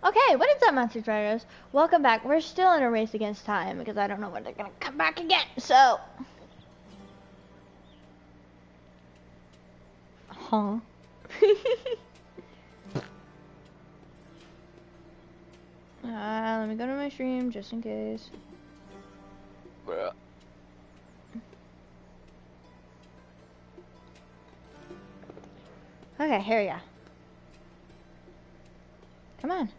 Okay, what is up, Monsters Riders? Welcome back. We're still in a race against time because I don't know when they're gonna come back again. So, huh? Let me go to my stream just in case. Okay, here we go. Come on.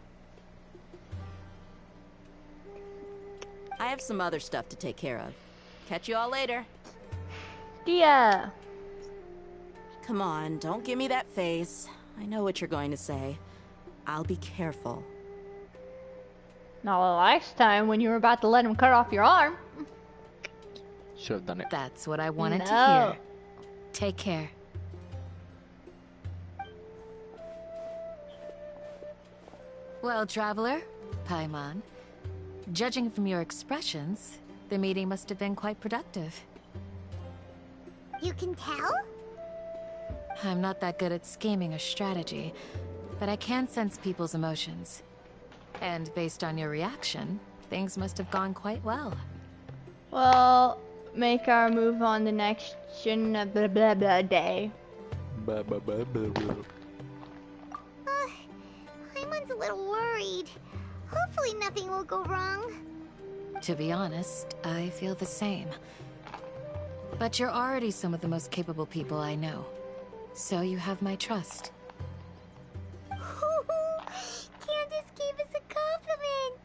I have some other stuff to take care of. Catch you all later. Yeah. Come on, don't give me that face. I know what you're going to say. I'll be careful. Not last time when you were about to let him cut off your arm. Should have done it. That's what I wanted to hear. Take care. Well, traveler, Paimon, judging from your expressions, the meeting must have been quite productive. You can tell? I'm not that good at scheming or strategy, but I can sense people's emotions. And based on your reaction, things must have gone quite well. Well, make our move on the next blah blah blah day. Blah, blah, blah, blah, blah. Paimon's a little worried. Hopefully nothing will go wrong. To be honest, I feel the same. But you're already some of the most capable people I know. So you have my trust. Candace gave us a compliment.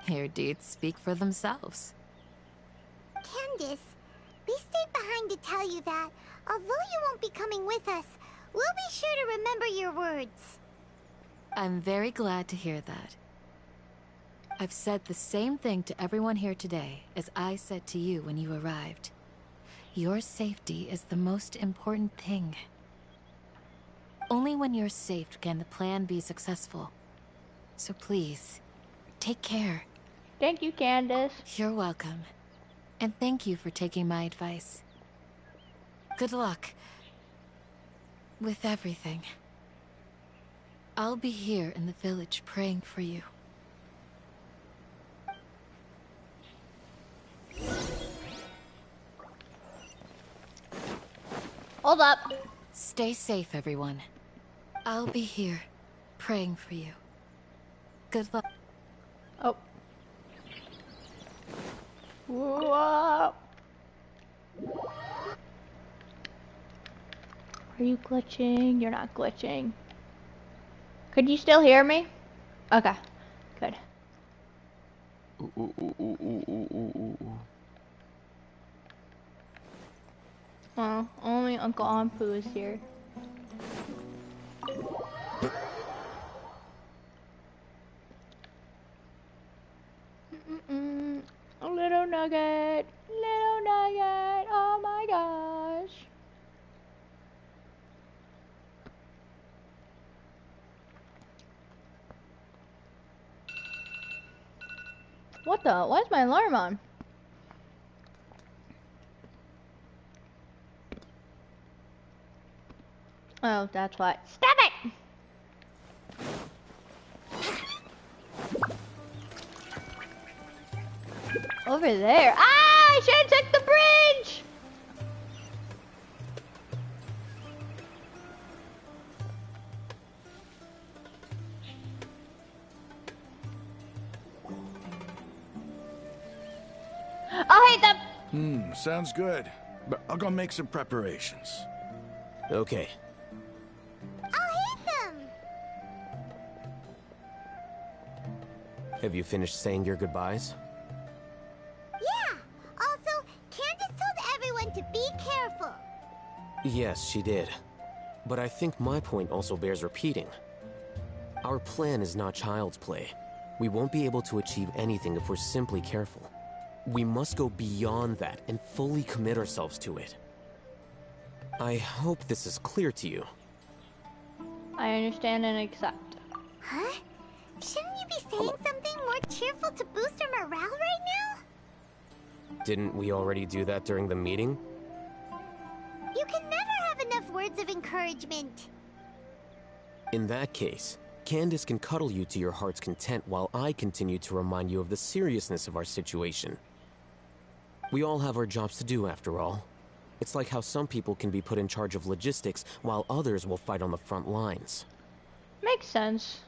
Your deeds speak for themselves. Candace, we stayed behind to tell you that, although you won't be coming with us, we'll be sure to remember your words. I'm very glad to hear that. I've said the same thing to everyone here today as I said to you when you arrived. Your safety is the most important thing. Only when you're safe can the plan be successful. So please, take care. Thank you, Candace. You're welcome. And thank you for taking my advice. Good luck with everything. I'll be here in the village praying for you. Hold up. Stay safe, everyone. I'll be here praying for you. Good luck. Oh. Whoa. Are you glitching? You're not glitching. Could you still hear me? Okay. Good. Ooh, ooh, ooh, ooh, ooh, ooh, ooh, ooh. Oh, only Uncle Anpu is here. A little nugget, oh my gosh. What the? Why is my alarm on? Oh, that's why. Stop it! Over there. Ah! I should have took the bridge! I'll hit them! Sounds good. But I'll go make some preparations. Okay. I'll hit them! Have you finished saying your goodbyes? Yeah! Also, Candace told everyone to be careful. Yes, she did. But I think my point also bears repeating. Our plan is not child's play. We won't be able to achieve anything if we're simply careful. We must go beyond that and fully commit ourselves to it. I hope this is clear to you. I understand and accept. Huh? Shouldn't you be saying something more cheerful to boost our morale right now? Didn't we already do that during the meeting? You can never have enough words of encouragement. In that case, Candace can cuddle you to your heart's content while I continue to remind you of the seriousness of our situation. We all have our jobs to do, after all. It's like how some people can be put in charge of logistics while others will fight on the front lines. Makes sense.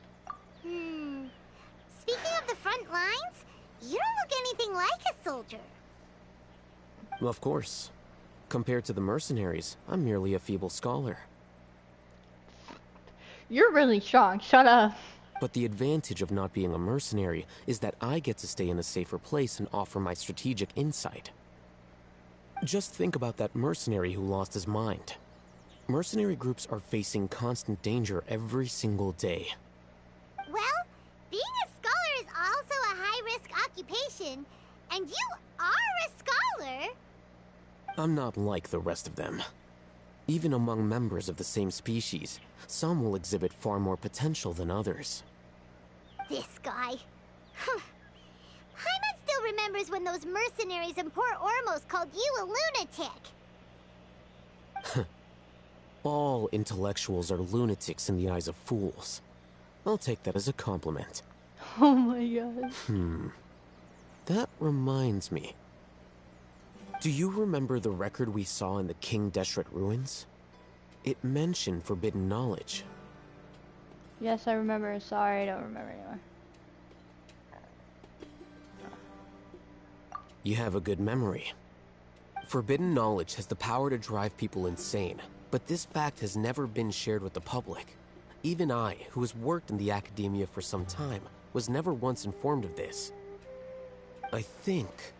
Speaking of the front lines, you don't look anything like a soldier. Well, of course. Compared to the mercenaries, I'm merely a feeble scholar. You're really strong. Shut up. But the advantage of not being a mercenary is that I get to stay in a safer place and offer my strategic insight. Just think about that mercenary who lost his mind. Mercenary groups are facing constant danger every single day. Well, being a scholar is also a high-risk occupation, and you are a scholar. I'm not like the rest of them. Even among members of the same species, some will exhibit far more potential than others. This guy. Paimon still remembers when those mercenaries in Port Ormos called you a lunatic. All intellectuals are lunatics in the eyes of fools. I'll take that as a compliment. Oh my god. That reminds me. Do you remember the record we saw in the King Deshret ruins? It mentioned forbidden knowledge. Yes, I remember. Sorry, I don't remember anymore. You have a good memory. Forbidden knowledge has the power to drive people insane, but this fact has never been shared with the public. Even I, who has worked in the academia for some time, was never once informed of this. I think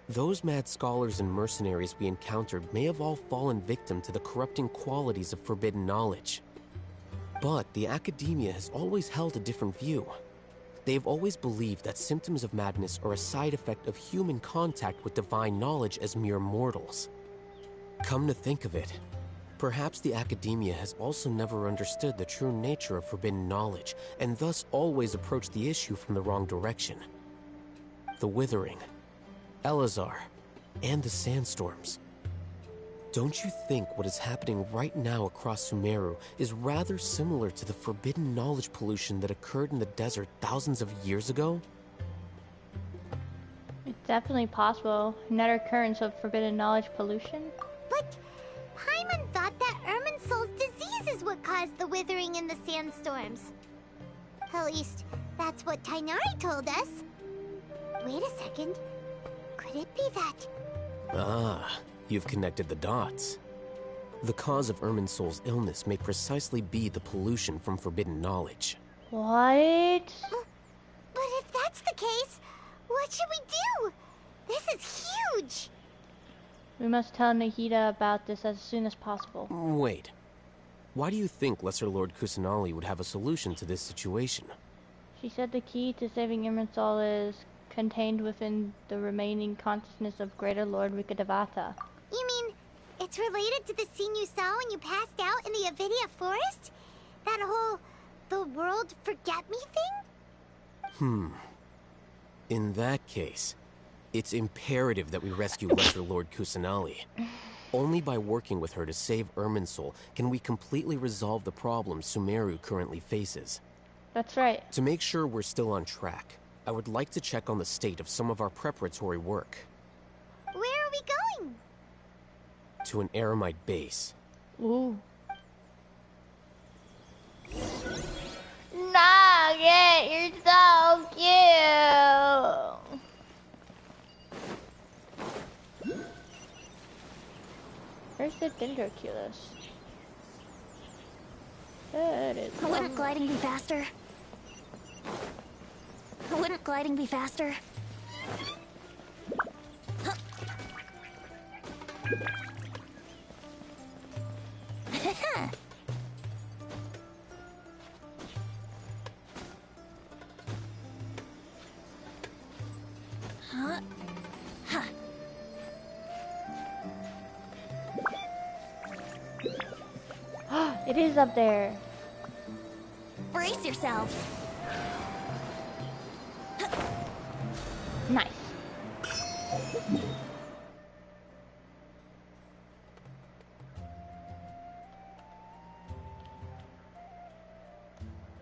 those mad scholars and mercenaries we encountered may have all fallen victim to the corrupting qualities of forbidden knowledge. But the academia has always held a different view. They've always believed that symptoms of madness are a side effect of human contact with divine knowledge as mere mortals. Come to think of it, perhaps the academia has also never understood the true nature of forbidden knowledge, and thus always approached the issue from the wrong direction. The Withering, Elazar, and the Sandstorms. Don't you think what is happening right now across Sumeru is rather similar to the forbidden knowledge pollution that occurred in the desert thousands of years ago? It's definitely possible. Net occurrence of forbidden knowledge pollution. But Paimon thought that Irminsul's disease is what caused the withering in the sandstorms. At least, that's what Tighnari told us. Wait a second. Could it be that... Ah, you've connected the dots. The cause of Irminsul's illness may precisely be the pollution from forbidden knowledge. What? But if that's the case, what should we do? This is huge! We must tell Nahida about this as soon as possible. Wait. Why do you think Lesser Lord Kusanali would have a solution to this situation? She said the key to saving Irminsul is contained within the remaining consciousness of Greater Lord Rikadevata. You mean, it's related to the scene you saw when you passed out in the Avidia forest? That whole, the world forget me thing? In that case, it's imperative that we rescue Lesser Lord Kusanali. Only by working with her to save Irminsul can we completely resolve the problems Sumeru currently faces. That's right. To make sure we're still on track, I would like to check on the state of some of our preparatory work. Where are we going? To an Eremite base. Ooh. Nugget, you're so cute. Where's the Dendroculus? There it is. Wouldn't gliding be faster? Wouldn't gliding be faster? It is up there. Brace yourselves. Nice.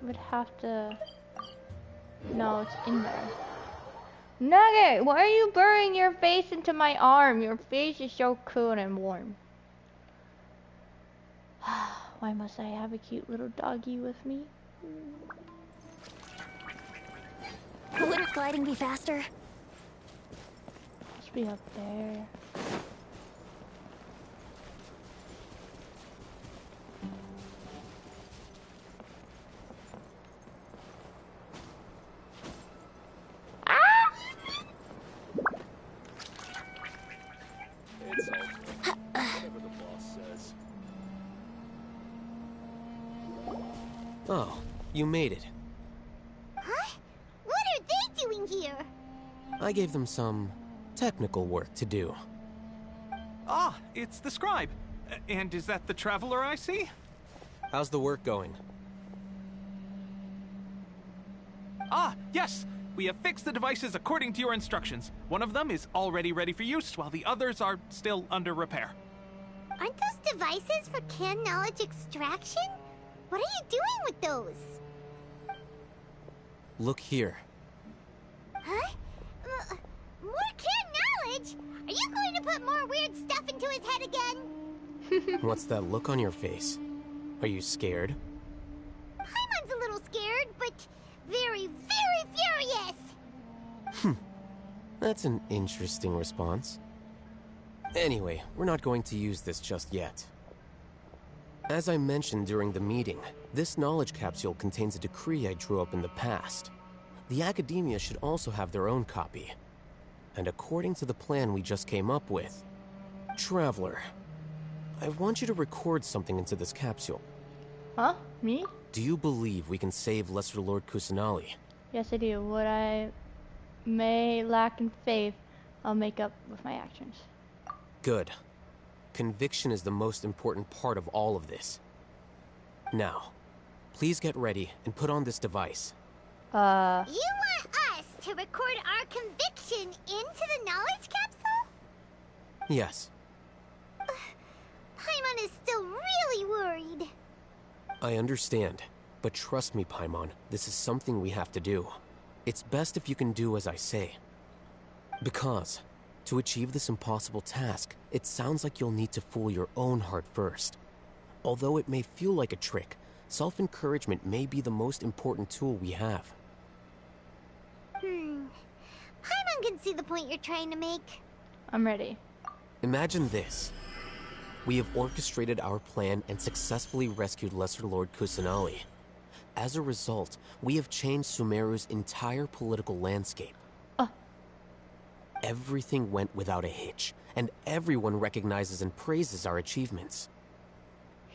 But how have to... No, it's in there. Nugget, why are you burying your face into my arm? Your face is so cool and warm. Why must I have a cute little doggy with me? Wouldn't gliding be faster? Must be up there. It's okay. Whatever the boss says. Oh, you made it. Huh? What are they doing here? I gave them some technical work to do. Ah, it's the scribe. And is that the traveler I see? How's the work going? Ah, yes! We have fixed the devices according to your instructions. One of them is already ready for use, while the others are still under repair. Aren't those devices for can knowledge extraction? What are you doing with those? Look here. Huh? More can knowledge? Are you going to put more weird stuff into his head again? What's that look on your face? Are you scared? Paimon's a little scared, but very, very furious. That's an interesting response. Anyway, we're not going to use this just yet. As I mentioned during the meeting, this knowledge capsule contains a decree I drew up in the past. The academia should also have their own copy. And according to the plan we just came up with, Traveler, I want you to record something into this capsule. Huh? Me? Do you believe we can save Lesser Lord Kusanali? Yes, I do. What I may lack in faith, I'll make up with my actions. Good. Conviction is the most important part of all of this. Now, please get ready and put on this device. You want us to record our conviction into the knowledge capsule? Yes. Paimon is still really worried. I understand, but trust me, Paimon, this is something we have to do. It's best if you can do as I say. Because, to achieve this impossible task, it sounds like you'll need to fool your own heart first. Although it may feel like a trick, self-encouragement may be the most important tool we have. Paimon can see the point you're trying to make. I'm ready. Imagine this. We have orchestrated our plan and successfully rescued Lesser Lord Kusanali. As a result, we have changed Sumeru's entire political landscape. Everything went without a hitch, and everyone recognizes and praises our achievements.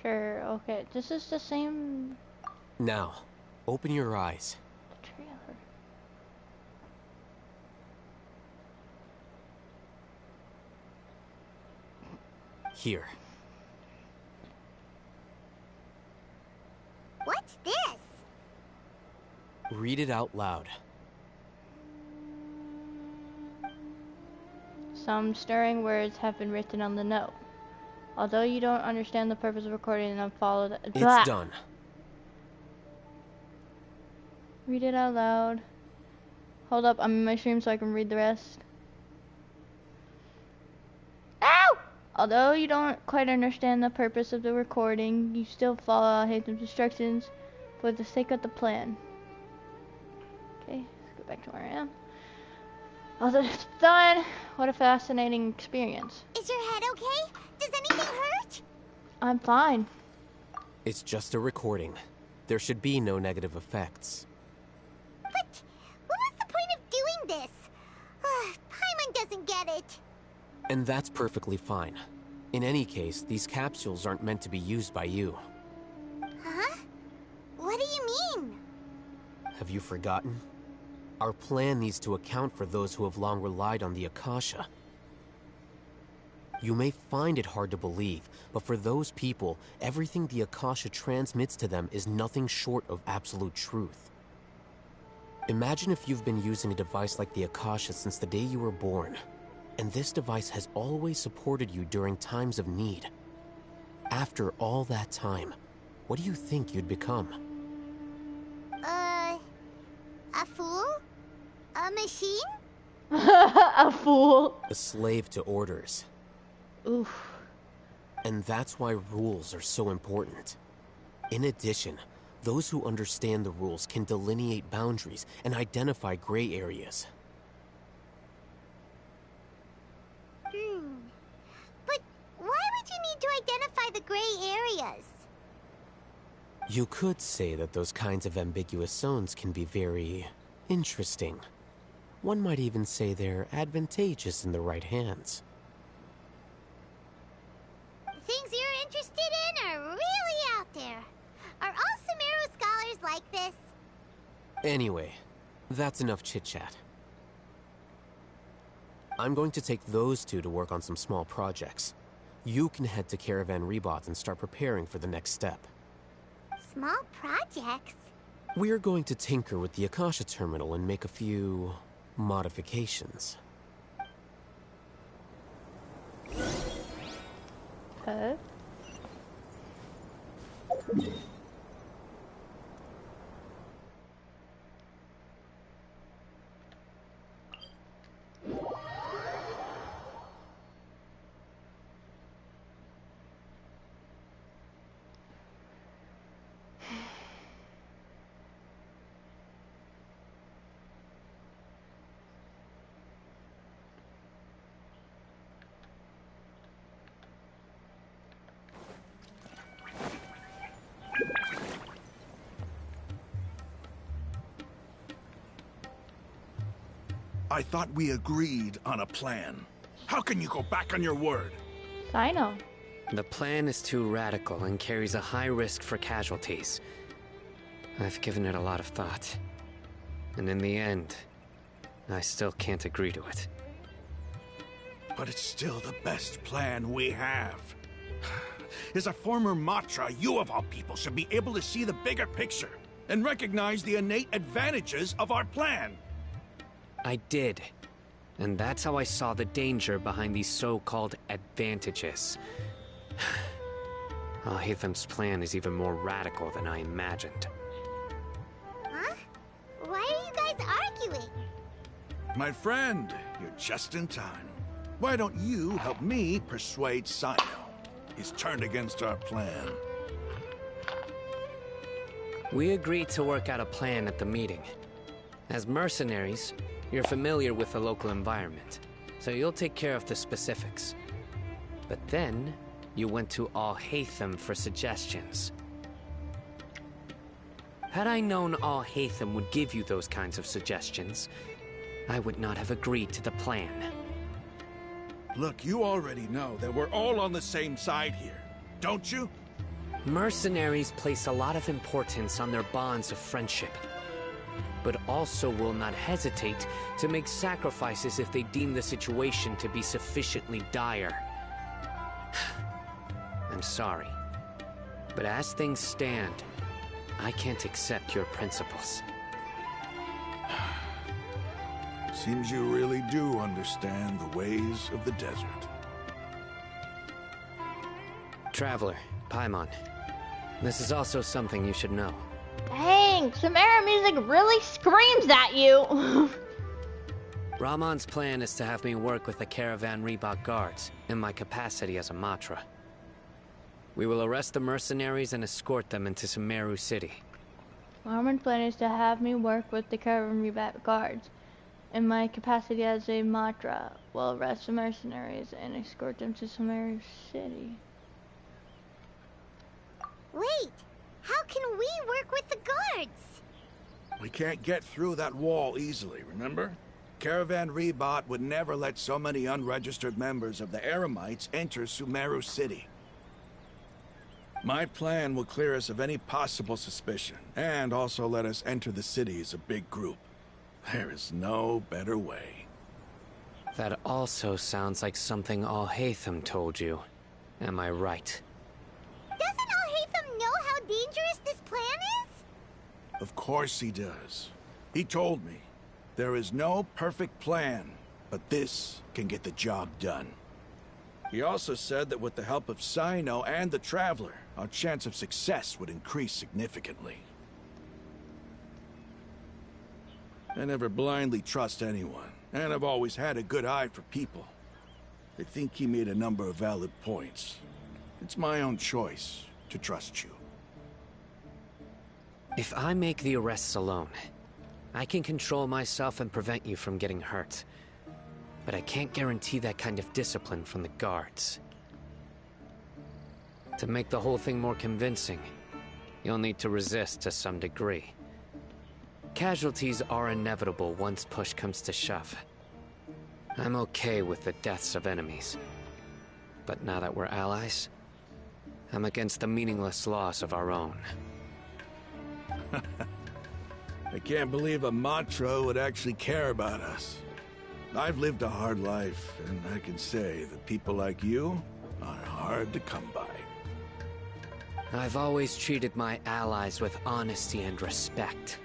Sure, okay. This is the same... Now, open your eyes. The trailer. Here. What's this? Read it out loud. Some stirring words have been written on the note. Although you don't understand the purpose of recording them, follow the... It's done. Read it out loud. Hold up, I'm in my stream so I can read the rest. Ow! Although you don't quite understand the purpose of the recording, you still follow Haytham's instructions for the sake of the plan. Okay, let's go back to where I am. Although it's done, what a fascinating experience. Is your head okay? Does anything hurt? I'm fine. It's just a recording. There should be no negative effects. But what was the point of doing this? Paimon doesn't get it. And that's perfectly fine. In any case, these capsules aren't meant to be used by you. Huh? What do you mean? Have you forgotten? Our plan needs to account for those who have long relied on the AKASHA. You may find it hard to believe, but for those people, everything the AKASHA transmits to them is nothing short of absolute truth. Imagine if you've been using a device like the AKASHA since the day you were born, and this device has always supported you during times of need. After all that time, what do you think you'd become? A fool? A machine? A fool. A slave to orders. Oof. And that's why rules are so important. In addition, those who understand the rules can delineate boundaries and identify gray areas. But why would you need to identify the gray areas? You could say that those kinds of ambiguous zones can be very interesting. One might even say they're advantageous in the right hands. Things you're interested in are really out there. Are all Sumeru scholars like this? Anyway, that's enough chit-chat. I'm going to take those two to work on some small projects. You can head to Caravan Rebot and start preparing for the next step. Small projects? We're going to tinker with the AKASHA terminal and make a few modifications. Huh? I thought we agreed on a plan. How can you go back on your word? I know. The plan is too radical and carries a high risk for casualties. I've given it a lot of thought. And in the end, I still can't agree to it. But it's still the best plan we have. As a former Matra, you of all people should be able to see the bigger picture and recognize the innate advantages of our plan. I did. And that's how I saw the danger behind these so-called advantages. Al-Haytham's plan is even more radical than I imagined. Huh? Why are you guys arguing? My friend, you're just in time. Why don't you help me persuade Sino? He's turned against our plan. We agreed to work out a plan at the meeting. As mercenaries, you're familiar with the local environment, so you'll take care of the specifics. But then, you went to Al-Haytham for suggestions. Had I known Al-Haytham would give you those kinds of suggestions, I would not have agreed to the plan. Look, you already know that we're all on the same side here, don't you? Mercenaries place a lot of importance on their bonds of friendship, but also will not hesitate to make sacrifices if they deem the situation to be sufficiently dire. I'm sorry, but as things stand, I can't accept your principles. Seems you really do understand the ways of the desert. Traveler, Paimon, this is also something you should know. Dang, Sumeru music really screams at you. Rahman's plan is to have me work with the Caravan Rebot guards in my capacity as a Matra. We will arrest the mercenaries and escort them into Sumeru City. Rahman's plan is to have me work with the Caravan Rebot guards. In my capacity as a Matra, will arrest the mercenaries and escort them to Sumeru City. Wait, how can we work with the guards? We can't get through that wall easily, remember? Caravan Rebot would never let so many unregistered members of the Eremites enter Sumeru City. My plan will clear us of any possible suspicion, and also let us enter the city as a big group. There is no better way. That also sounds like something Al-Haytham told you. Am I right? Doesn't Al-Haytham know how dangerous this plan is? Of course he does. He told me, there is no perfect plan, but this can get the job done. He also said that with the help of Sino and the Traveler, our chance of success would increase significantly. I never blindly trust anyone, and I've always had a good eye for people. I think he made a number of valid points. It's my own choice to trust you. If I make the arrests alone, I can control myself and prevent you from getting hurt. But I can't guarantee that kind of discipline from the guards. To make the whole thing more convincing, you'll need to resist to some degree. Casualties are inevitable once push comes to shove. I'm okay with the deaths of enemies. But now that we're allies, I'm against the meaningless loss of our own. I can't believe a mantra would actually care about us. I've lived a hard life, and I can say that people like you are hard to come by. I've always treated my allies with honesty and respect.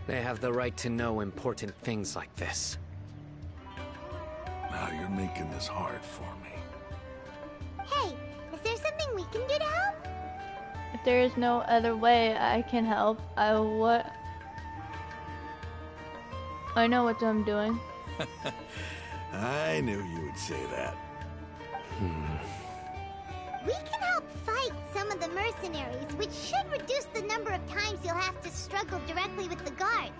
They have the right to know important things like this. Now you're making this hard for me. Hey, is there something we can do to help? If there is no other way I can help, I know what I'm doing. I knew you would say that. We can help fight some of the mercenaries, which should reduce the number of times you'll have to struggle directly with the guards.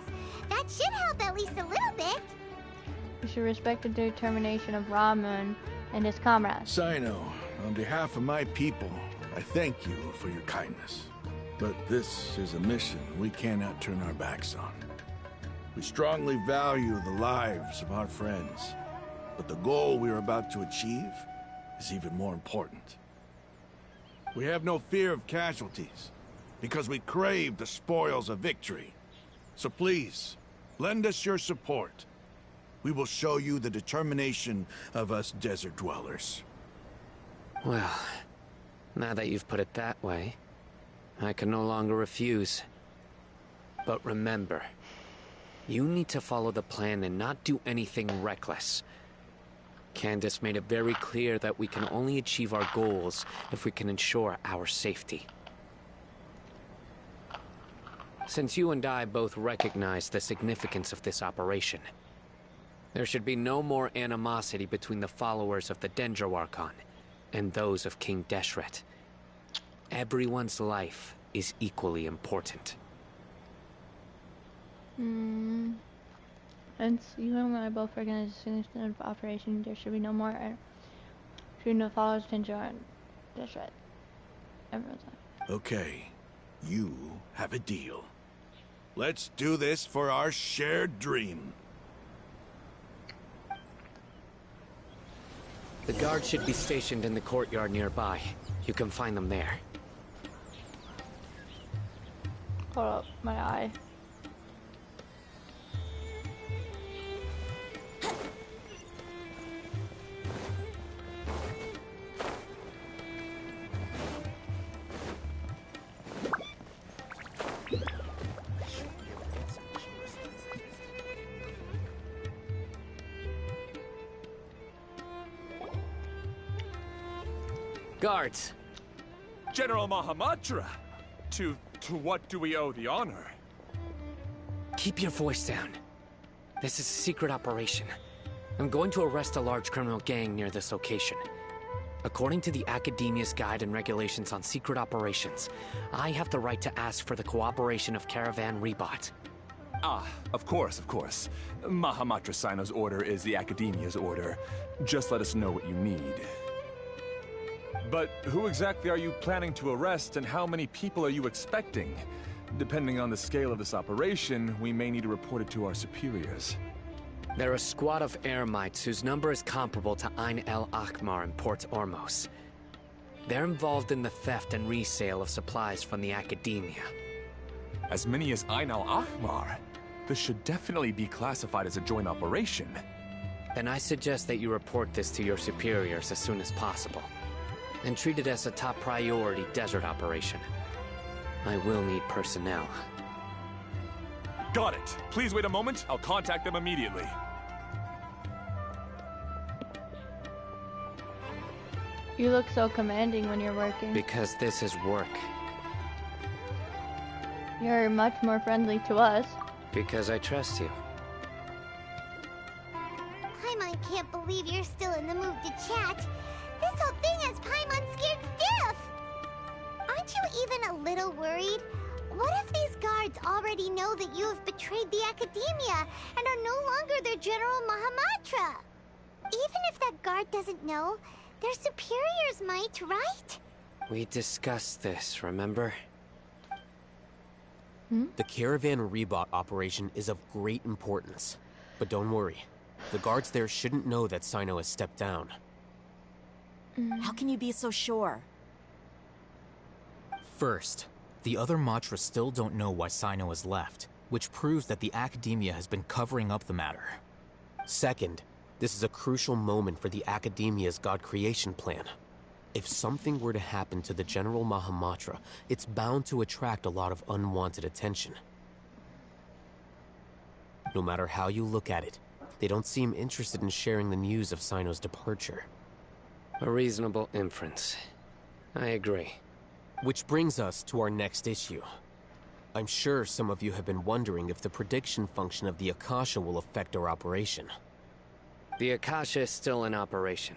That should help at least a little bit. We should respect the determination of Ramun and his comrades. Sino, on behalf of my people, I thank you for your kindness. But this is a mission we cannot turn our backs on. We strongly value the lives of our friends, but the goal we are about to achieve is even more important. We have no fear of casualties, because we crave the spoils of victory. So please, lend us your support. We will show you the determination of us desert dwellers. Well, now that you've put it that way, I can no longer refuse. But remember, you need to follow the plan and not do anything reckless. Candace made it very clear that we can only achieve our goals if we can ensure our safety. Since you and I both recognize the significance of this operation, there should be no more animosity between the followers of the Dendroarchon and those of King Deshret. Everyone's life is equally important. Since you and I both recognize the significance of operation, there should be no more followers of Dendroarchon. That's right. Everyone's life. Okay, you have a deal. Let's do this for our shared dream. The guards should be stationed in the courtyard nearby. You can find them there. Hold up, my eye. Guards! General Mahamatra! To what do we owe the honor? Keep your voice down. This is a secret operation. I'm going to arrest a large criminal gang near this location. According to the Academia's Guide and Regulations on Secret Operations, I have the right to ask for the cooperation of Caravan Rebot. Ah, of course, of course. Mahamatra Sino's order is the Academia's order. Just let us know what you need. But who exactly are you planning to arrest, and how many people are you expecting? Depending on the scale of this operation, we may need to report it to our superiors. They're a squad of Eremites whose number is comparable to Ain El Akhmar in Port Ormos. They're involved in the theft and resale of supplies from the Academia. As many as Ain El Akhmar? This should definitely be classified as a joint operation. Then I suggest that you report this to your superiors as soon as possible, and treat it as a top priority desert operation. I will need personnel. Got it. Please wait a moment. I'll contact them immediately. You look so commanding when you're working. Because this is work. You're much more friendly to us. Because I trust you. Paimon can't believe you're still in the mood to chat. This whole thing has Paimon scared stiff. Aren't you even a little worried? What if these guards already know that you have betrayed the Academia and are no longer their General Mahamatra? Even if that guard doesn't know, their superiors might, right? We discussed this, remember? The Caravan Rebot operation is of great importance. But don't worry. The guards there shouldn't know that Sino has stepped down. How can you be so sure? First, the other Matras still don't know why Sino has left, which proves that the Academia has been covering up the matter. Second, this is a crucial moment for the Academia's God creation plan. If something were to happen to the General Mahamatra, it's bound to attract a lot of unwanted attention. No matter how you look at it, they don't seem interested in sharing the news of Sino's departure. A reasonable inference. I agree. Which brings us to our next issue. I'm sure some of you have been wondering if the prediction function of the AKASHA will affect our operation. The AKASHA is still in operation,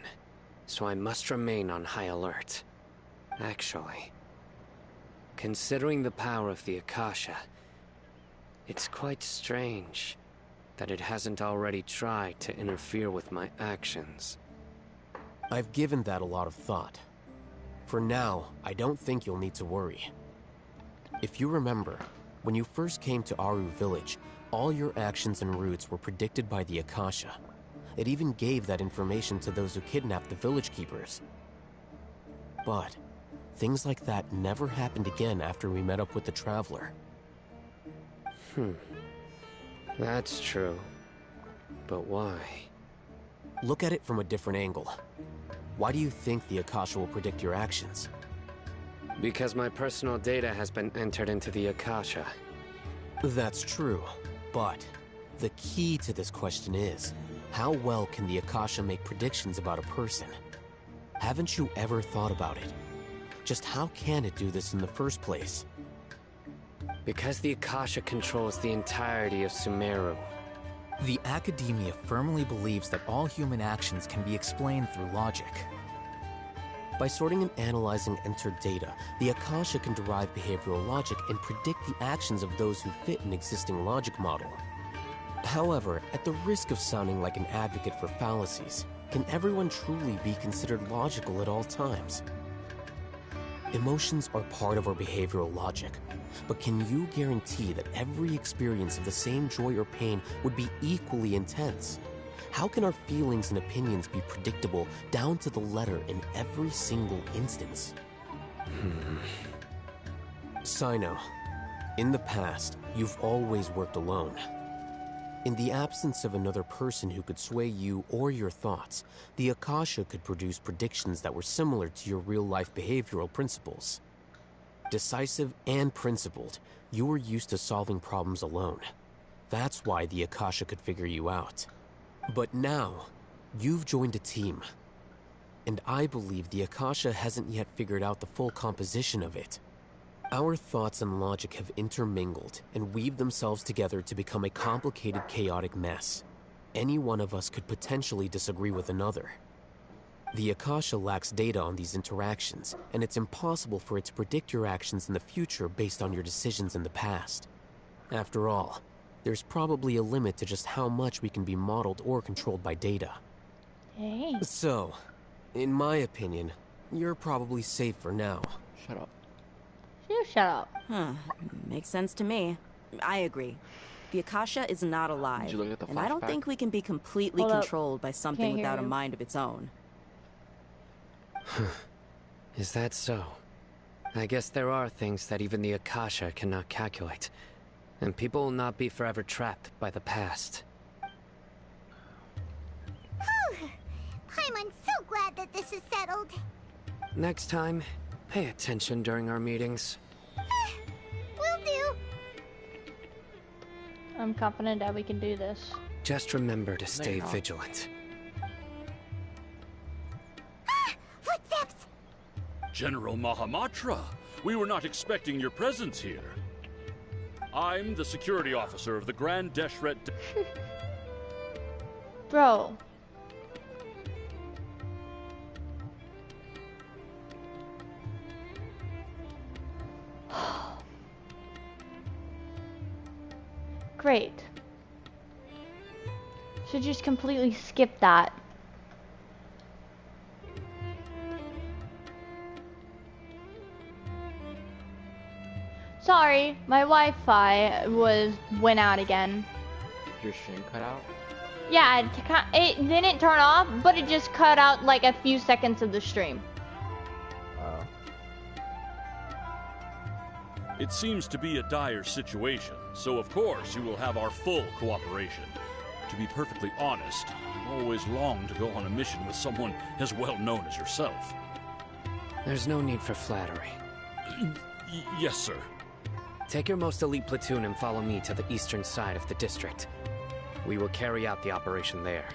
so I must remain on high alert. Actually, considering the power of the AKASHA, it's quite strange that it hasn't already tried to interfere with my actions. I've given that a lot of thought. For now, I don't think you'll need to worry. If you remember, when you first came to Aru Village, all your actions and routes were predicted by the AKASHA. It even gave that information to those who kidnapped the village keepers. But things like that never happened again after we met up with the Traveler. That's true. But why? Look at it from a different angle. Why do you think the AKASHA will predict your actions? Because my personal data has been entered into the AKASHA. That's true, but the key to this question is, how well can the AKASHA make predictions about a person? Haven't you ever thought about it? Just how can it do this in the first place? Because the AKASHA controls the entirety of Sumeru. The Academia firmly believes that all human actions can be explained through logic. By sorting and analyzing entered data, the AKASHA can derive behavioral logic and predict the actions of those who fit an existing logic model. However, at the risk of sounding like an advocate for fallacies, can everyone truly be considered logical at all times? Emotions are part of our behavioral logic, but can you guarantee that every experience of the same joy or pain would be equally intense? How can our feelings and opinions be predictable down to the letter in every single instance? Sino, in the past, you've always worked alone. In the absence of another person who could sway you or your thoughts, the AKASHA could produce predictions that were similar to your real-life behavioral principles. Decisive and principled, you were used to solving problems alone. That's why the AKASHA could figure you out. But now, you've joined a team. And I believe the AKASHA hasn't yet figured out the full composition of it. Our thoughts and logic have intermingled and weaved themselves together to become a complicated, chaotic mess. Any one of us could potentially disagree with another. The AKASHA lacks data on these interactions, and it's impossible for it to predict your actions in the future based on your decisions in the past. After all, there's probably a limit to just how much we can be modeled or controlled by data. Hey. So, in my opinion, you're probably safe for now. Shut up. You shut up. Makes sense to me. I agree. The AKASHA is not alive, Did you look at the and I don't flashback? think we can be completely Hold up. controlled by something Can't hear without a you. mind of its own. Is that so? I guess there are things that even the AKASHA cannot calculate, and people will not be forever trapped by the past. Paimon's so glad that this is settled. Next time, pay attention during our meetings. Will do. I'm confident that we can do this. Just remember to stay not. vigilant. Footsteps! General Mahamatra, we were not expecting your presence here. I'm the security officer of the Grand Deshret. Bro. Great. Should just completely skip that. Sorry, my Wi-Fi went out again. Your stream cut out? Yeah, it didn't turn off, but it just cut out like a few seconds of the stream. Oh. It seems to be a dire situation, so of course you will have our full cooperation. To be perfectly honest, I've always longed to go on a mission with someone as well known as yourself. There's no need for flattery. Yes, sir. Take your most elite platoon and follow me to the eastern side of the district. We will carry out the operation there.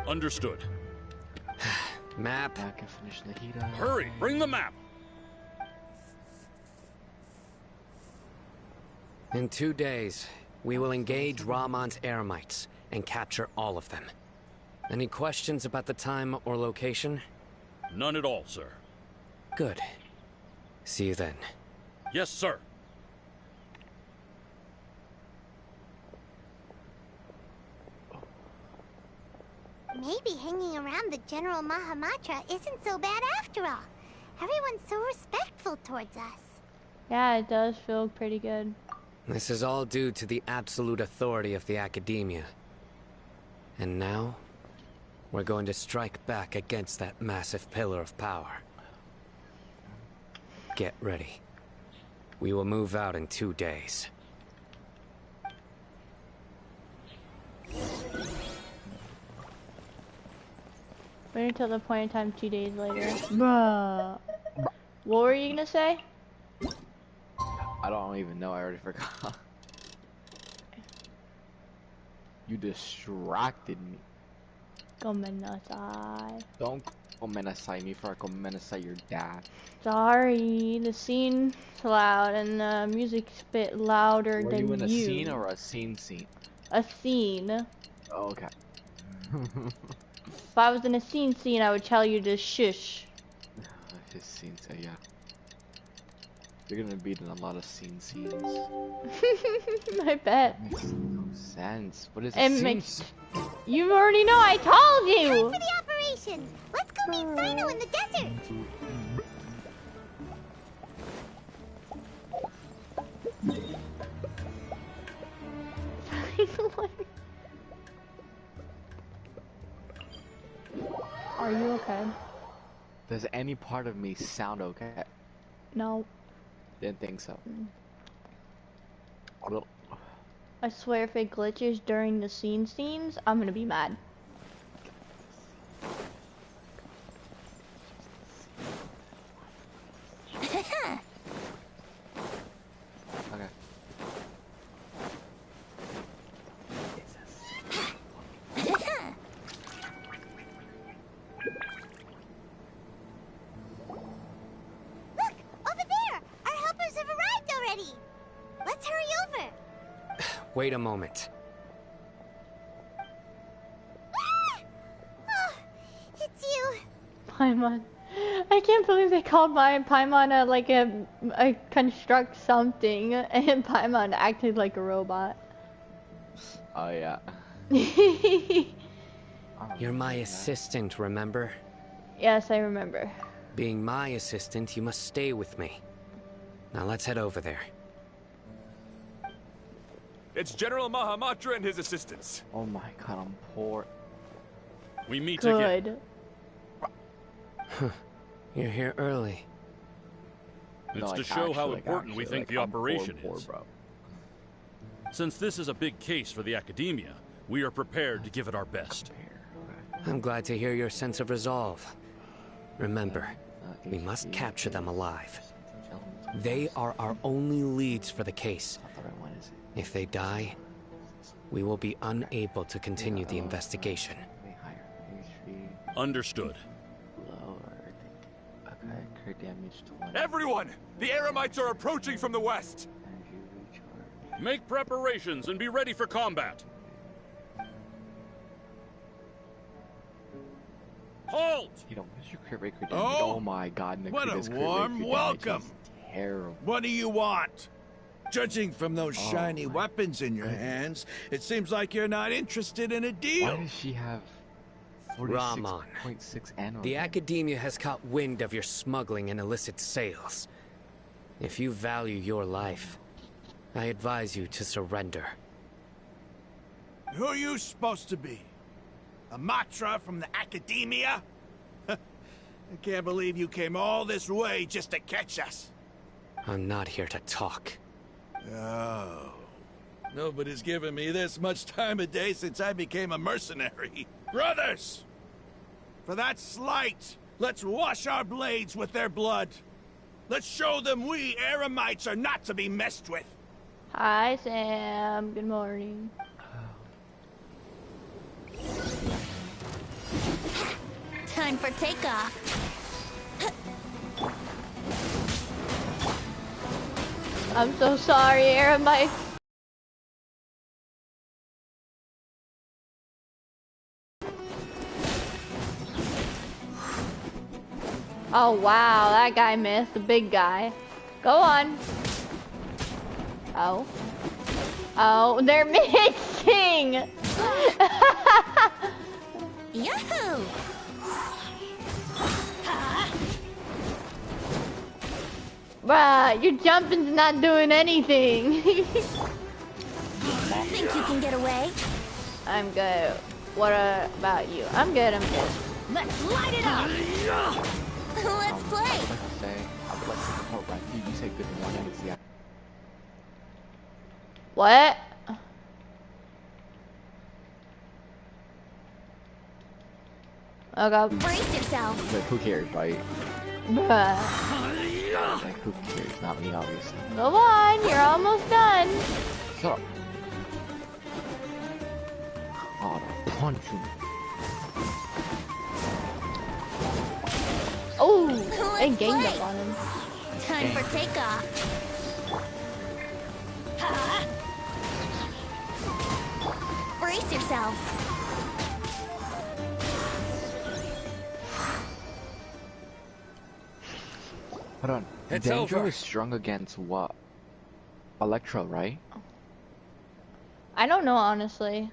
Understood. Map. I can finish Nahida. Hurry, bring the map! In 2 days, we will engage Ramon's Eremites and capture all of them. Any questions about the time or location? None at all, sir. Good. See you then. Yes, sir. Maybe hanging around the General Mahamatra isn't so bad after all. Everyone's so respectful towards us. Yeah, it does feel pretty good. This is all due to the absolute authority of the Academia. And now, we're going to strike back against that massive pillar of power. Get ready. We will move out in 2 days. Wait until the point in time 2 days later. Bruh. What were you gonna say? I don't even know, I already forgot. You distracted me. Gomenasai. Don't comenasai me for I comenasai your dad. Sorry, the scene's loud and the music's a bit louder Were than you. Were you in a scene or a scene? A scene. Oh, okay. If I was in a scene, I would tell you to shush. His scene, yeah. You're gonna be in a lot of scenes. I bet. Makes no sense. What is it? Makes... You already know. I told you. Time for the operation. Let's go meet Sino in the desert. Are you okay? Does any part of me sound okay? No. Didn't think so. I swear if it glitches during the scenes, I'm gonna be mad. Okay. Look! Over there! Our helpers have arrived already! Let's hurry over! Wait a moment. Ah! Oh, it's you! Paimon. I can't believe they called Paimon a construct something, and Paimon acted like a robot. Oh yeah. You're my assistant, remember? Yes, I remember. Being my assistant, you must stay with me. Now let's head over there. It's General Mahamatra and his assistants. Oh my god, I'm poor. We meet again. Huh. You're here early. It's No, to show how actually, important we think the I'm operation poor, is. bro. Since this is a big case for the Academia, we are prepared to give it our best. I'm glad to hear your sense of resolve. Remember, we must capture them alive. They are our only leads for the case. If they die, we will be unable to continue the investigation. Understood. Damage 20. Everyone! The Eremites are approaching from the west! Make preparations and be ready for combat. Halt! You know, what's your crit rate crit damage? Oh my god, what a Nikita's warm welcome. Terrible. What do you want? Judging from those shiny weapons in your hands, it seems like you're not interested in a deal. Why does she have 46.6 annual? The Academia has caught wind of your smuggling and illicit sales. If you value your life, I advise you to surrender. Who are you supposed to be? A Matra from the Academia? I can't believe you came all this way just to catch us. I'm not here to talk. Oh. Nobody's given me this much time of day since I became a mercenary. Brothers! For that slight, let's wash our blades with their blood. Let's show them we Eremites are not to be messed with. Hi, Sam. Good morning. Time for takeoff. I'm so sorry, Eremites. Oh wow, that guy missed, the big guy. Go on. Oh. Oh, they're mixing! Yahoo! Bruh, your jumping's not doing anything. Think you can get away? I'm good. What about you? I'm good, I'm good. Let's light it up! Let's play! I would like to support right. You say good morning, yeah. What? Okay. Brace yourself! Like, who cares, right? Bruh. Like, who cares? Not me, obviously. Go on, you're almost done. Shut up. God, I'll punch you. Oh, they ganged up on him. Time for takeoff. Brace yourself. Hold on. It's Dendro over. is strong against what? Electro, right? I don't know, honestly.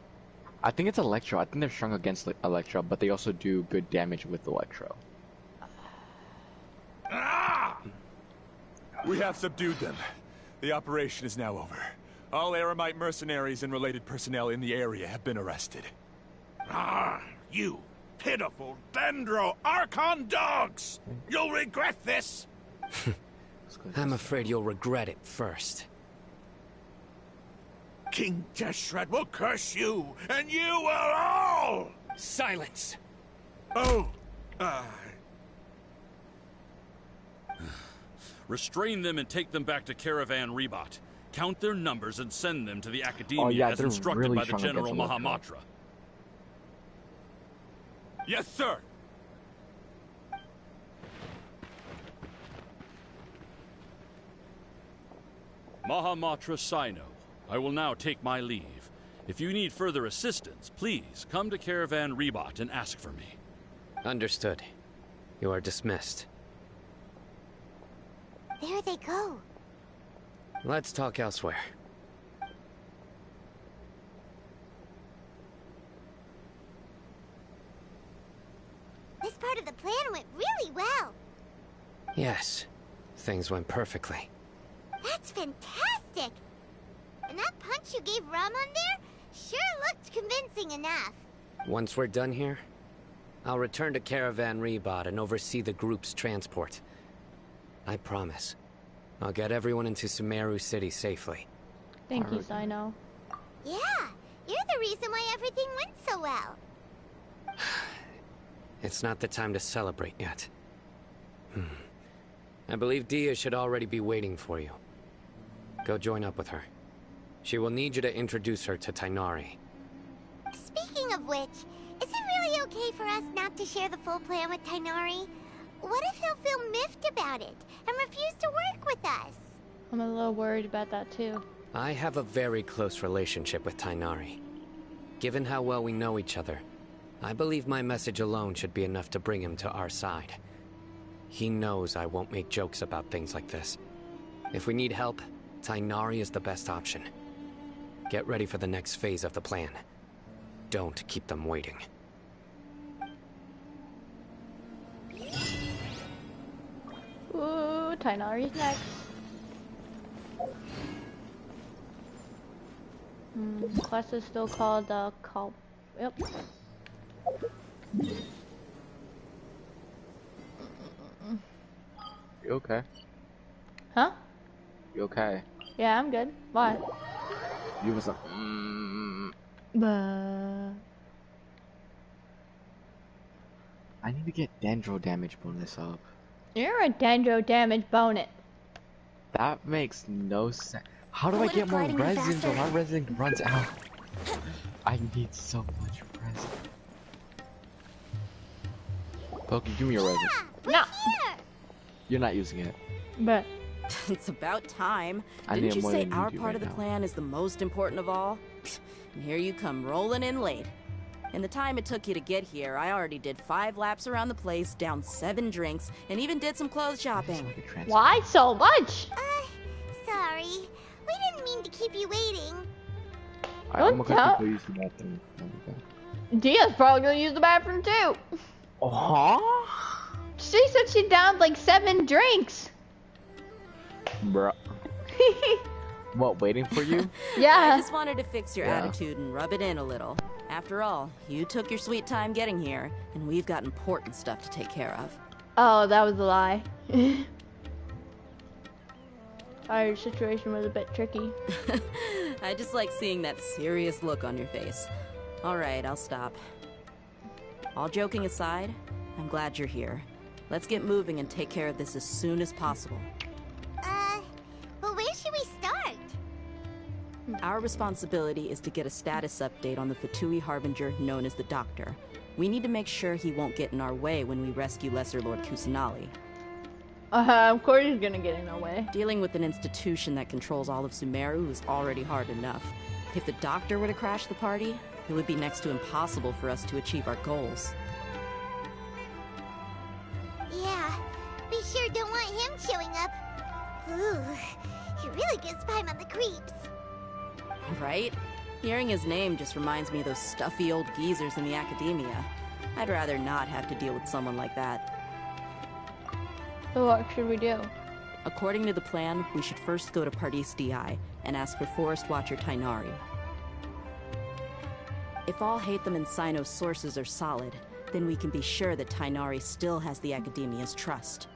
I think it's Electro. I think they're strong against Electro, but they also do good damage with Electro. Ah! We have subdued them. The operation is now over. All Eremite mercenaries and related personnel in the area have been arrested. Ah, you pitiful Dendro Archon dogs! You'll regret this! I'm afraid you'll regret it first. King Deshret will curse you, and you will all! Silence! Oh, Restrain them and take them back to Caravan Rebot. Count their numbers and send them to the Academia Oh, yeah, as they're instructed really by the strong General against Electro. Mahamatra. Yes, sir! Mahamatra Sino, I will now take my leave. If you need further assistance, please come to Caravan Rebot and ask for me. Understood. You are dismissed. There they go. Let's talk elsewhere. This part of the plan went really well. Yes, things went perfectly. That's fantastic! And that punch you gave Ramon there sure looked convincing enough. Once we're done here, I'll return to Caravan Rebot and oversee the group's transport. I promise. I'll get everyone into Sumeru City safely. Thank you, Sino. Yeah, you're the reason why everything went so well. It's not the time to celebrate yet. I believe Dia should already be waiting for you. Go join up with her. She will need you to introduce her to Tighnari. Speaking of which, is it really okay for us not to share the full plan with Tighnari? What if he'll feel miffed about it and refuse to work with us? I'm a little worried about that too. I have a very close relationship with Tighnari. Given how well we know each other, I believe my message alone should be enough to bring him to our side. He knows I won't make jokes about things like this. If we need help, Tighnari is the best option. Get ready for the next phase of the plan. Don't keep them waiting. Ooh, Tighnari's next. Class is still called KALPA. Yep. You okay? Huh? You okay? Yeah, I'm good. Why? You was like, I need to get dendro damage bonus up. You're a dendro damage bonus. That makes no sense. How do I get more resin when my resin runs out? I need so much resin. Pokey, give me your resin. No. Here. You're not using it. But It's about time. I Didn't need you more say than our do part right of the now. plan is the most important of all? And here you come rolling in late. In the time it took you to get here, I already did 5 laps around the place, downed 7 drinks, and even did some clothes shopping. why so much? Sorry. We didn't mean to keep you waiting. I'm Don't gonna tell- go use the bathroom. Dia's probably gonna use the bathroom too. Huh? She said she downed like 7 drinks. Bruh. What, waiting for you? I Yeah. just wanted to fix your Yeah. attitude and rub it in a little. After all, you took your sweet time getting here, and we've got important stuff to take care of. Oh, that was a lie. Our situation was a bit tricky. I just like seeing that serious look on your face. Alright, I'll stop. All joking aside, I'm glad you're here. Let's get moving and take care of this as soon as possible. But where should we start? Our responsibility is to get a status update on the Fatui Harbinger known as the Doctor. We need to make sure he won't get in our way when we rescue Lesser Lord Kusanali. Of course he's gonna get in our way. Dealing with an institution that controls all of Sumeru is already hard enough. If the Doctor were to crash the party, it would be next to impossible for us to achieve our goals. Yeah, we sure don't want him showing up. Ooh, he really gives Paimon the creeps. Right? Hearing his name just reminds me of those stuffy old geezers in the academia. I'd rather not have to deal with someone like that. So what should we do? According to the plan, we should first go to Pardis DI and ask for Forest Watcher Tighnari. If all Hatham and Sino's sources are solid, then we can be sure that Tighnari still has the Academia's trust.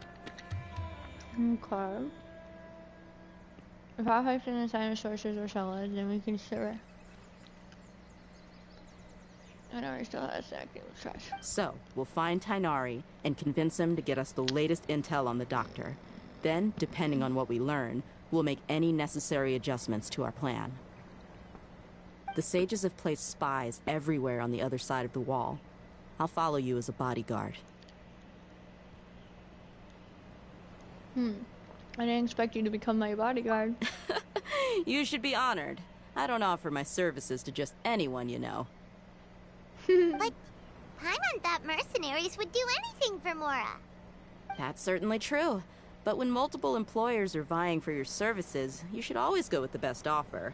Okay. If our facts and assignment sources are solid, then we can sure. I know he still has active trust. So, we'll find Tighnari and convince him to get us the latest intel on the Doctor. Then, depending on what we learn, we'll make any necessary adjustments to our plan. The sages have placed spies everywhere on the other side of the wall. I'll follow you as a bodyguard. I didn't expect you to become my bodyguard. You should be honored. I don't offer my services to just anyone you know. But Paimon thought mercenaries would do anything for Mora. That's certainly true. But when multiple employers are vying for your services, you should always go with the best offer.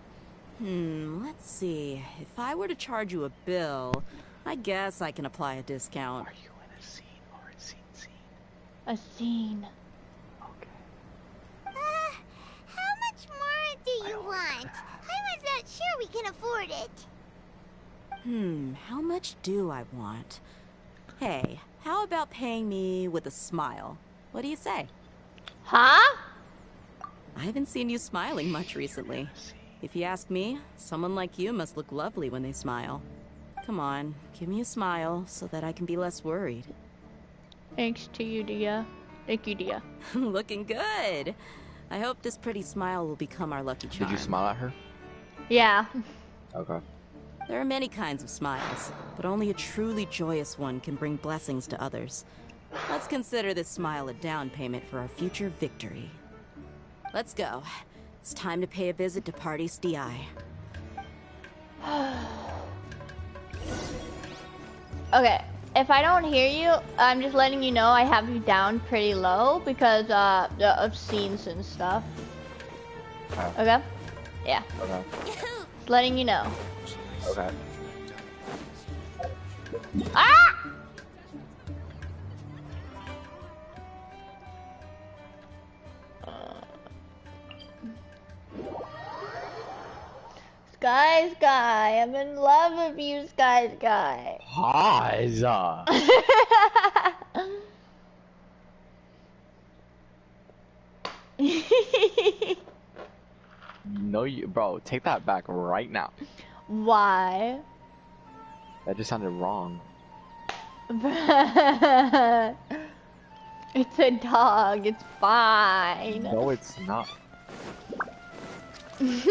Let's see. If I were to charge you a bill, I guess I can apply a discount. Are you in a scene or a scene? A scene. How much more do you want? Paimon's not sure we can afford it. How much do I want? Hey, how about paying me with a smile? What do you say? Huh? I haven't seen you smiling much recently. If you ask me, someone like you must look lovely when they smile. Come on, give me a smile so that I can be less worried. Thanks to you, Dia. Thank you, Dia. Looking good. I hope this pretty smile will become our lucky charm. Did you smile at her? Yeah. Okay. There are many kinds of smiles, but only a truly joyous one can bring blessings to others. Let's consider this smile a down payment for our future victory. Let's go. It's time to pay a visit to Party's DI. Okay, if I don't hear you, I'm just letting you know I have you down pretty low because of scenes and stuff. Okay? Yeah. Okay. Just letting you know. Okay. Ah! Skies Guy, I'm in love with you, Skies Guy. Highs. No, you, bro, take that back right now. Why? That just sounded wrong. It's a dog, it's fine. No, it's not. He's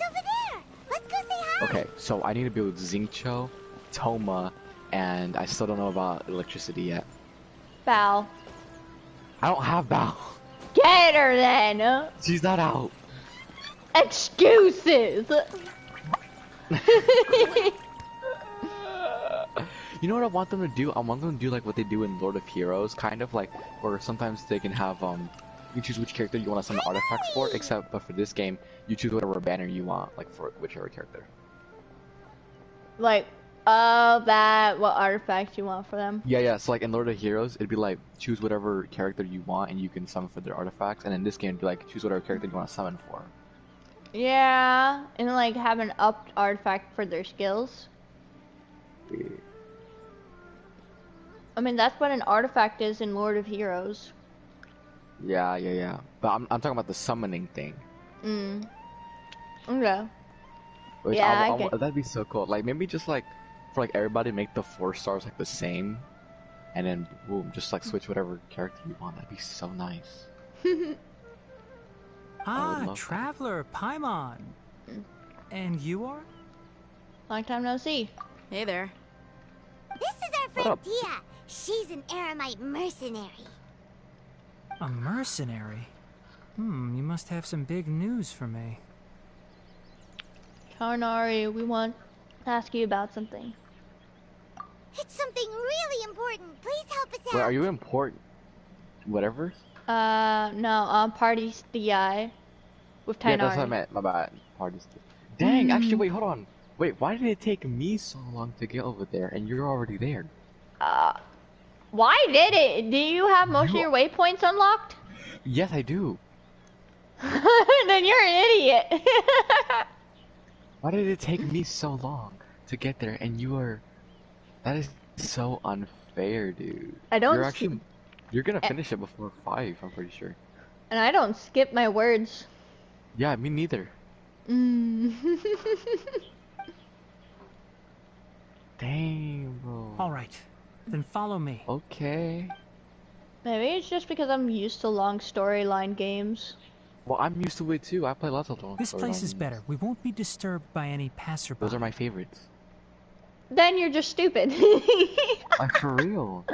over there. Let's go say hi. Okay, so I need to build Xingqiu, Toma, and I still don't know about electricity yet. Bow. I don't have Bao. Get her then. She's not out. Excuses. You know what I want them to do? I want them to do like what they do in Lord of Heroes, kind of like where sometimes they can have you choose which character you want to send the artifacts for, but for this game you choose whatever banner you want, like for whichever character. Like, what artifacts you want for them? Yeah, so like in Lord of Heroes it'd be like choose whatever character you want and you can summon for their artifacts, and in this game it'd be like choose whatever character you want to summon for. Yeah, and like have an upped artifact for their skills. Yeah. I mean, that's what an artifact is in Lord of Heroes. Yeah. But I'm talking about the summoning thing. Okay. Which yeah, I get. That'd be so cool. Like maybe just like for like everybody make the 4 stars like the same, and then boom, just like switch whatever character you want. That'd be so nice. Traveler, Paimon. And you are? Long time no see. Hey there. This is our friend Dia. She's an Aramite mercenary. A mercenary? You must have some big news for me. Karnari, we want to ask you about something. It's something really important. Please help us out. Wait, are you important? Whatever? No, Party's DI with Tainari. Yeah, that's what I meant. My bad. Party's. Dang, actually, wait, hold on. Wait, why did it take me so long to get over there, and you're already there? Why did it? Do you have most of your waypoints unlocked? Yes, I do. Then you're an idiot. Why did it take me so long to get there, and you are... That is so unfair, dude. I don't... You're gonna finish it before 5, I'm pretty sure. And I don't skip my words. Yeah, me neither. Dang, bro. Alright, then follow me. Okay. Maybe it's just because I'm used to long storyline games. Well, I'm used to it too. I play lots of long This place is games. better. We won't be disturbed by any passerby. Those are my favorites. Then you're just stupid. Like, for real.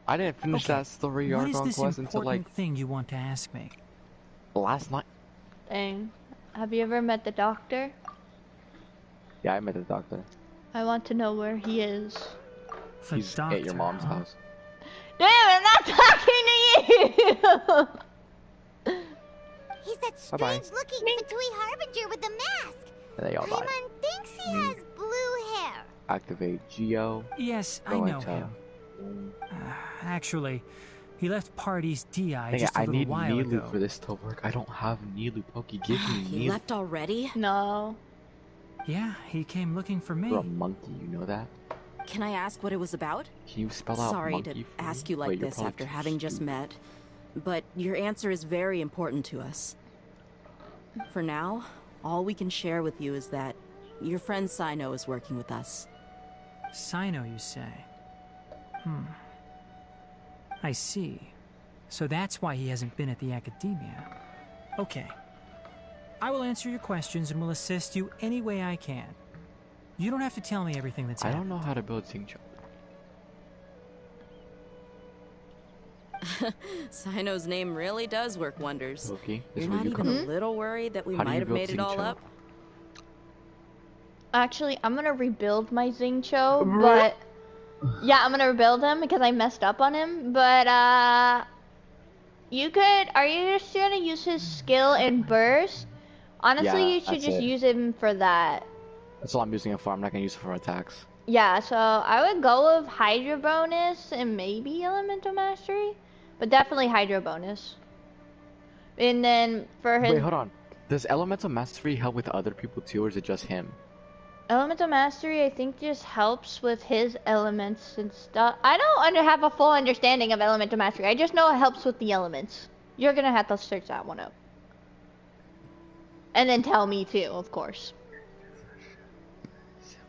I didn't finish that story arc on Quest until like... thing you want to ask me? Last night. Dang. Have you ever met the doctor? Yeah, I met the doctor. I want to know where he is. He's at your mom's house. Damn, I'm not talking to you! He's that strange-looking Fatui Harbinger with the mask. And they all die. Paimon thinks he has blue hair. Activate Geo. Yes, I know him. Actually, he left Party's DI just a little while ago. I need Nilu for this to work. I don't have Nilu. Pokey, give me Nilu. He left already? No. Yeah, he came looking for me. You're a monkey, you know that? Can I ask what it was about? Can you spell out Sorry monkey to for me? ask you like this after having just met, but your answer is very important to us. For now, all we can share with you is that your friend Sino is working with us. Sino, you say? I see. So that's why he hasn't been at the academia. Okay. I will answer your questions and will assist you any way I can. You don't have to tell me everything that's happened. I don't know how to build Xingqiu. Sino's name really does work wonders. Loki, You're not even a little worried that we might have made it all up? Actually, I'm gonna rebuild my Xingqiu, but yeah, I'm gonna rebuild him because I messed up on him. But are you just gonna use his skill and burst? Honestly, Yeah, you should that's just it. use him for that. That's all I'm using it for. I'm not gonna use it for attacks. Yeah, so I would go with Hydra bonus and maybe Elemental Mastery, but definitely Hydra bonus. And then for his Wait, hold on. Does Elemental Mastery help with other people too, or is it just him? Elemental Mastery, I think, just helps with his elements and stuff. I don't have a full understanding of Elemental Mastery. I just know it helps with the elements. You're gonna have to search that one up. And then tell me too, of course.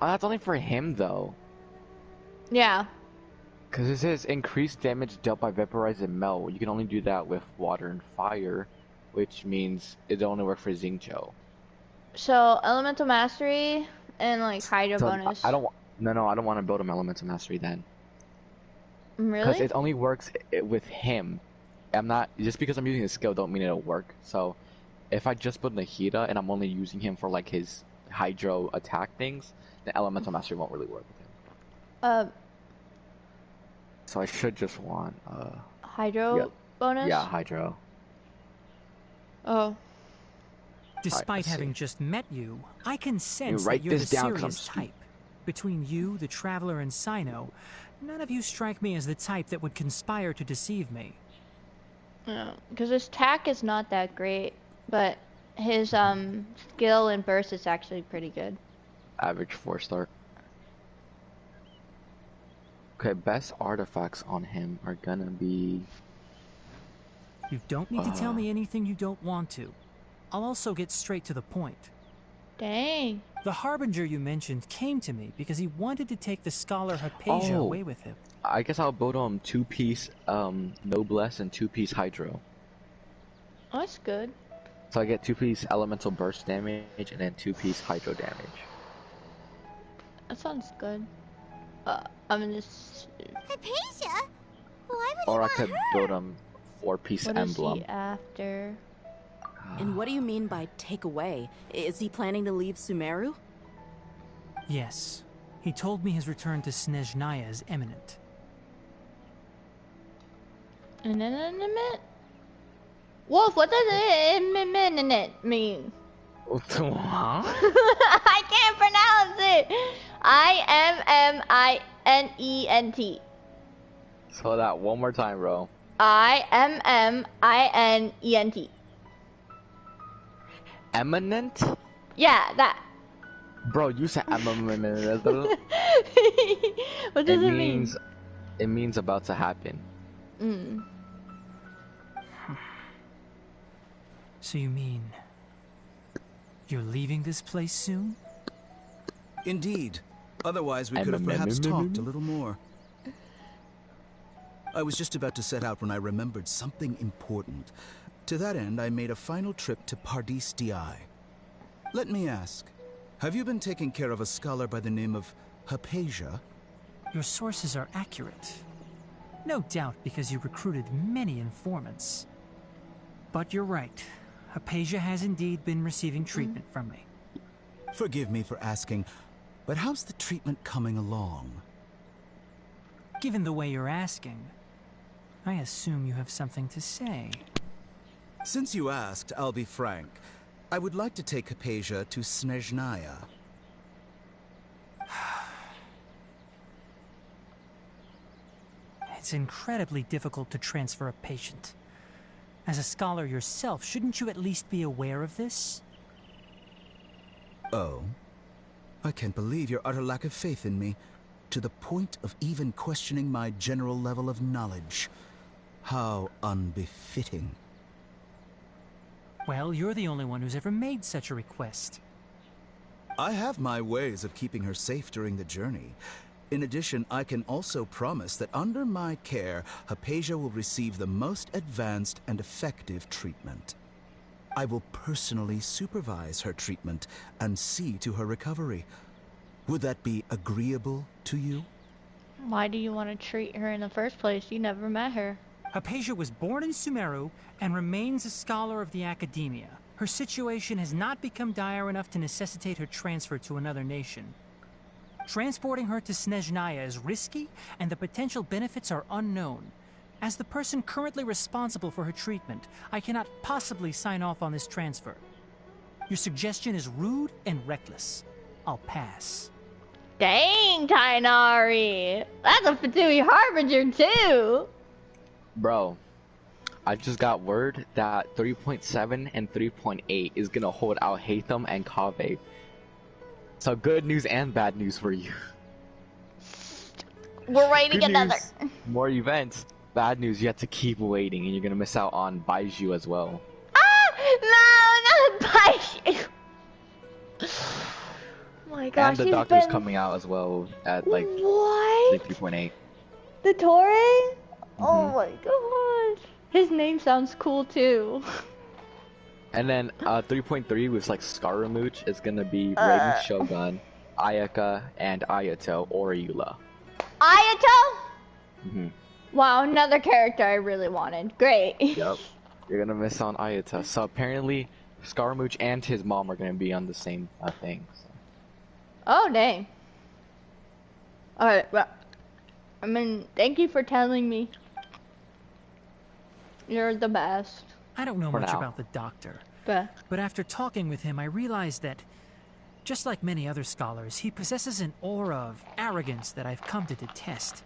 Oh, that's only for him though. Yeah. Because it says increased damage dealt by vaporize and melt. You can only do that with water and fire, which means it only works for Xingqiu. So Elemental Mastery and like Hydra bonus. I don't want to build him Elemental Mastery then. Really? Because it only works with him. I'm not just because I'm using his skill don't mean it'll work. So if I just build Nahida and I'm only using him for like his Hydro attack things, the Elemental Mastery won't really work with him. So I should just want Hydro bonus? Yeah, Hydro. Oh. Despite having just met you, I can sense write that you're the this down 'cause I'm serious type. Between you, the Traveler, and Sino, none of you strike me as the type that would conspire to deceive me. Yeah, because his attack is not that great, but his skill and burst is actually pretty good. Average 4-star. Okay, best artifacts on him are gonna be... You don't need to tell me anything you don't want to. I'll also get straight to the point. Dang. The Harbinger you mentioned came to me because he wanted to take the scholar Hypatia away with him. I guess I'll build him 2-piece Noblesse and 2-piece Hydro. Oh, that's good. So I get 2-piece Elemental Burst damage and then 2-piece Hydro damage. That sounds good. I'm gonna... Hypatia? Why would Or you I could want build him 4-piece What Emblem. is he after? And what do you mean by take away? Is he planning to leave Sumeru? Yes. He told me his return to Snezhnaya is imminent. Wolf, what does imminent mean? Huh? I can't pronounce it! I-M-M-I-N-E-N-T. So that one more time, bro. I-M-M-I-N-E-N-T. Eminent? Yeah, that. Bro, you said eminent. What does it mean? It means about to happen. So you mean... you're leaving this place soon? Indeed. Otherwise, we could have perhaps talked a little more. I was just about to set out when I remembered something important. To that end, I made a final trip to Pardis Di. Let me ask, have you been taking care of a scholar by the name of Hypatia? Your sources are accurate. No doubt because you recruited many informants. But you're right. Hypatia has indeed been receiving treatment from me. Forgive me for asking, but how's the treatment coming along? Given the way you're asking, I assume you have something to say. Since you asked, I'll be frank. I would like to take Hypatia to Snezhnaya. It's incredibly difficult to transfer a patient. As a scholar yourself, shouldn't you at least be aware of this? Oh? I can't believe your utter lack of faith in me, to the point of even questioning my general level of knowledge. How unbefitting. Well, you're the only one who's ever made such a request. I have my ways of keeping her safe during the journey. In addition, I can also promise that under my care, Hypatia will receive the most advanced and effective treatment. I will personally supervise her treatment and see to her recovery. Would that be agreeable to you? Why do you want to treat her in the first place? You never met her. Hypatia was born in Sumeru and remains a scholar of the Academia. Her situation has not become dire enough to necessitate her transfer to another nation. Transporting her to Snezhnaya is risky, and the potential benefits are unknown. As the person currently responsible for her treatment, I cannot possibly sign off on this transfer. Your suggestion is rude and reckless. I'll pass. Dang, Tainari! That's a Fatui Harbinger too! Bro, I just got word that 3.7 and 3.8 is gonna hold out Hatham and Kaveh. So good news and bad news for you. We're waiting Good another. news, more events. Bad news, you have to keep waiting and you're gonna miss out on Baiju as well. Ah! No, not Baiju! Oh my gosh, And the he's Doctor's been... coming out as well at like What? 3.8. The Torre? Oh my gosh. His name sounds cool too. And then 3.3 with like Scaramouche is gonna be Raiden Shogun, Ayaka, and Ayato or Eula. Ayato? Mm-hmm. Wow, another character I really wanted. Great. Yep. You're gonna miss on Ayato. So apparently Scaramouche and his mom are gonna be on the same thing. So. Oh dang. Alright, well, I mean, thank you for telling me. You're the best. I don't know For much now. about the Doctor, But but after talking with him, I realized that, just like many other scholars, he possesses an aura of arrogance that I've come to detest.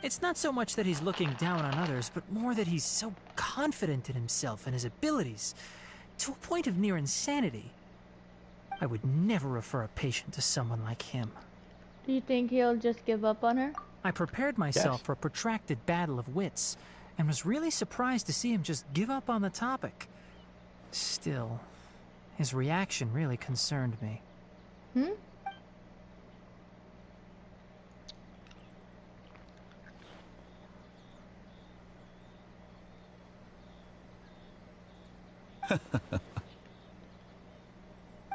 It's not so much that he's looking down on others, but more that he's so confident in himself and his abilities, to a point of near insanity. I would never refer a patient to someone like him. do you think he'll just give up on her? I prepared myself Yes. for a protracted battle of wits, and was really surprised to see him just give up on the topic. Still, his reaction really concerned me. Hmm?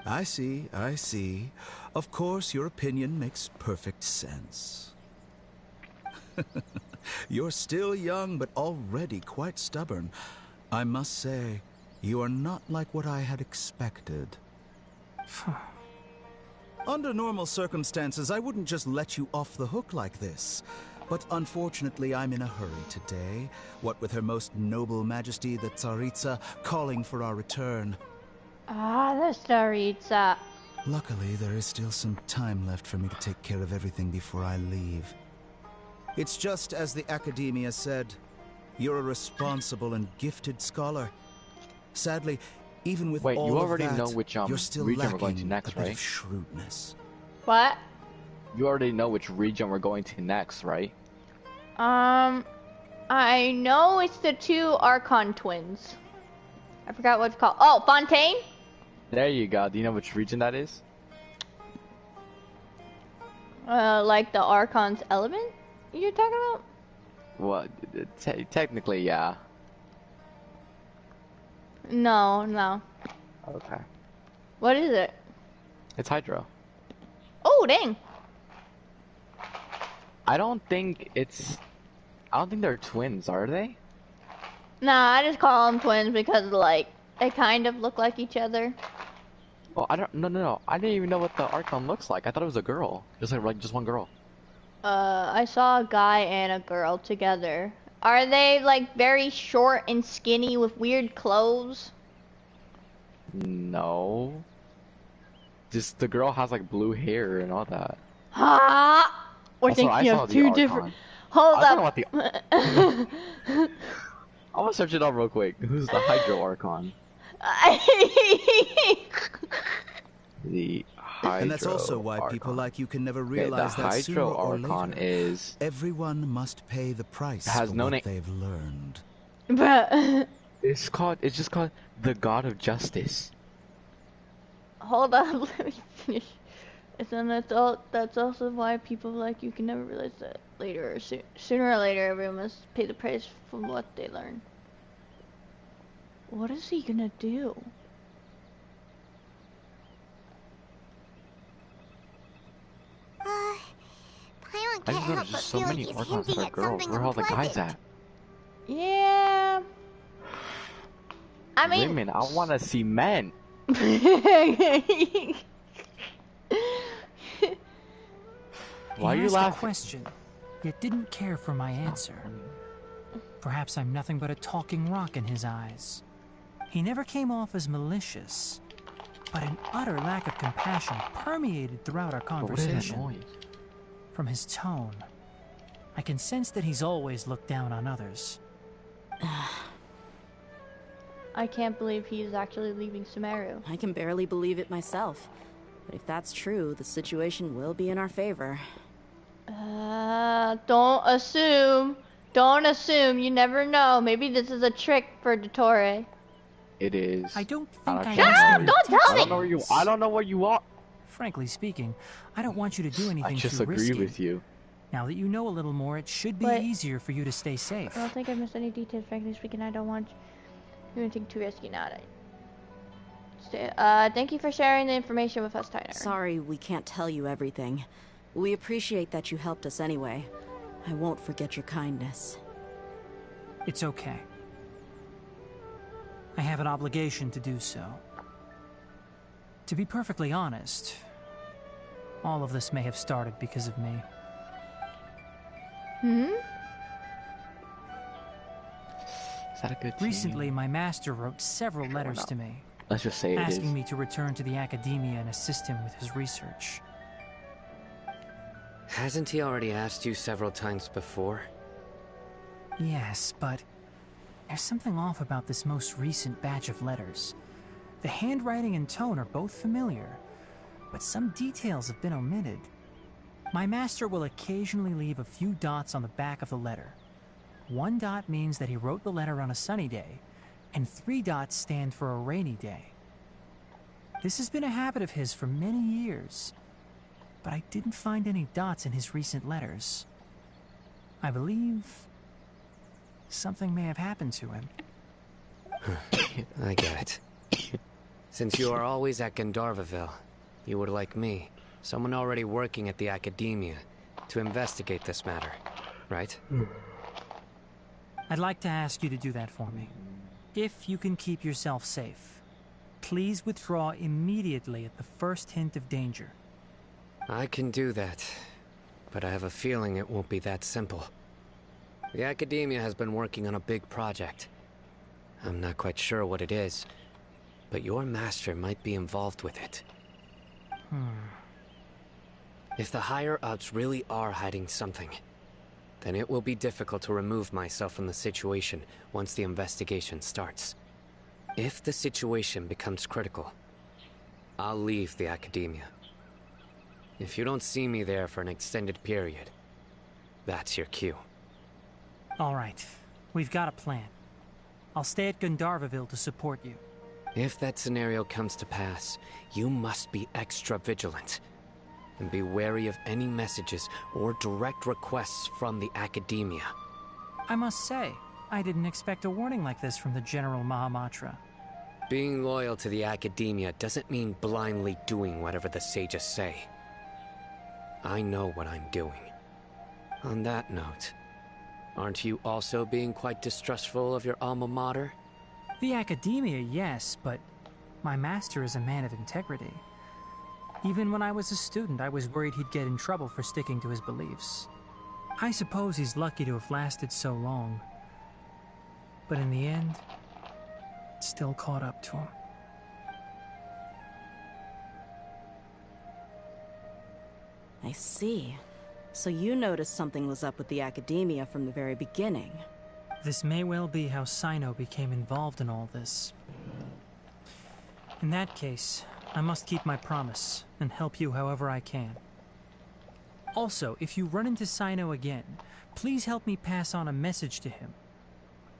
I see, I see. Of course, your opinion makes perfect sense. You're still young, but already quite stubborn. I must say, you are not like what I had expected. Under normal circumstances, I wouldn't just let you off the hook like this. But unfortunately, I'm in a hurry today. What with Her Most Noble Majesty, the Tsaritsa, calling for our return. Ah, the Staritsa. Luckily, there is still some time left for me to take care of everything before I leave. It's just as the Academia said. You're a responsible and gifted scholar. Sadly, even with Wait, all you of already that, know which you're still region we're going to lacking next, a bit right? of shrewdness. What? You already know which region we're going to next, right? I know it's the two Archon twins. I forgot what it's called. Oh, Fontaine? There you go. Do you know which region that is? Like the Archon's element you're talking about? Well, technically, yeah. No, no. Okay. What is it? It's Hydro. Oh, dang. I don't think they're twins, are they? Nah, I just call them twins because, like, they kind of look like each other. Well, no. I didn't even know what the Archon looks like. I thought it was a girl. Just one girl. I saw a guy and a girl together. Are they, like, very short and skinny with weird clothes? No. Just the girl has like blue hair and all that. Ha! We're Also, I thinking saw of the two Archon. different. Hold I'm up. talking about I'm gonna search it up real quick. Who's the Hydro Archon? The Hydro And that's also why Archon. people like you can never Okay, realize the that Hydro sooner or Archon later, is everyone must pay the price has for no what name. they've learned. But It's just called the God of Justice. hold up, let me finish. And that's also why people like you can never realize that later or sooner or later everyone must pay the price for what they learn. What is he gonna do? Paimon I can't just help noticed but so feel like many he's Archons hinting that are at girls. something Where are all the guys unpleasant. at? Yeah. I mean... Women, I want to see men. Why are you asked laughing? a question, yet didn't care for my answer. Perhaps I'm nothing but a talking rock in his eyes. He never came off as malicious, but an utter lack of compassion permeated throughout our conversation. From his tone, I can sense that he's always looked down on others. I can't believe he's actually leaving Sumeru. I can barely believe it myself. But if that's true, the situation will be in our favor. Don't assume. Don't assume. You never know. Maybe this is a trick for Dottore. It is. I don't think I Shut up! Don't tell me! I don't know where you. I don't know where you are. Frankly speaking, I don't want you to do anything I just too agree risky. with you. Now that you know a little more, it should be But- easier for you to stay safe. I don't think I missed any details. Frankly speaking, I don't want anything too risky now. Thank you for sharing the information with us, Tyler. Sorry we can't tell you everything. We appreciate that you helped us anyway. I won't forget your kindness. It's okay. I have an obligation to do so. To be perfectly honest, all of this may have started because of me. Is that a good team? Recently, my master wrote several letters to me, Let's just say it is. asking me to return to the academia and assist him with his research. Hasn't he already asked you several times before? Yes, but there's something off about this most recent batch of letters. The handwriting and tone are both familiar, but some details have been omitted. My master will occasionally leave a few dots on the back of the letter. 1 dot means that he wrote the letter on a sunny day, and 3 dots stand for a rainy day. This has been a habit of his for many years, but I didn't find any dots in his recent letters. I believe something may have happened to him. I get it. Since you are always at Gandharvaville, you would like me, someone already working at the academia, to investigate this matter, right? I'd like to ask you to do that for me. If you can keep yourself safe, please withdraw immediately at the first hint of danger. I can do that, but I have a feeling it won't be that simple. The academia has been working on a big project. I'm not quite sure what it is, but your master might be involved with it. If the higher-ups really are hiding something, then it will be difficult to remove myself from the situation once the investigation starts. If the situation becomes critical, I'll leave the academia. If you don't see me there for an extended period, that's your cue. All right, we've got a plan. I'll stay at Gandharvaville to support you. If that scenario comes to pass, you must be extra vigilant. And be wary of any messages or direct requests from the academia. I must say, I didn't expect a warning like this from the General Mahamatra. Being loyal to the academia doesn't mean blindly doing whatever the sages say. I know what I'm doing. On that note, aren't you also being quite distrustful of your alma mater? The academia, yes, but my master is a man of integrity. Even when I was a student, I was worried he'd get in trouble for sticking to his beliefs. I suppose he's lucky to have lasted so long. But in the end, it still caught up to him. I see. So you noticed something was up with the academia from the very beginning. This may well be how Sino became involved in all this. In that case, I must keep my promise and help you however I can. Also, if you run into Sino again, please help me pass on a message to him.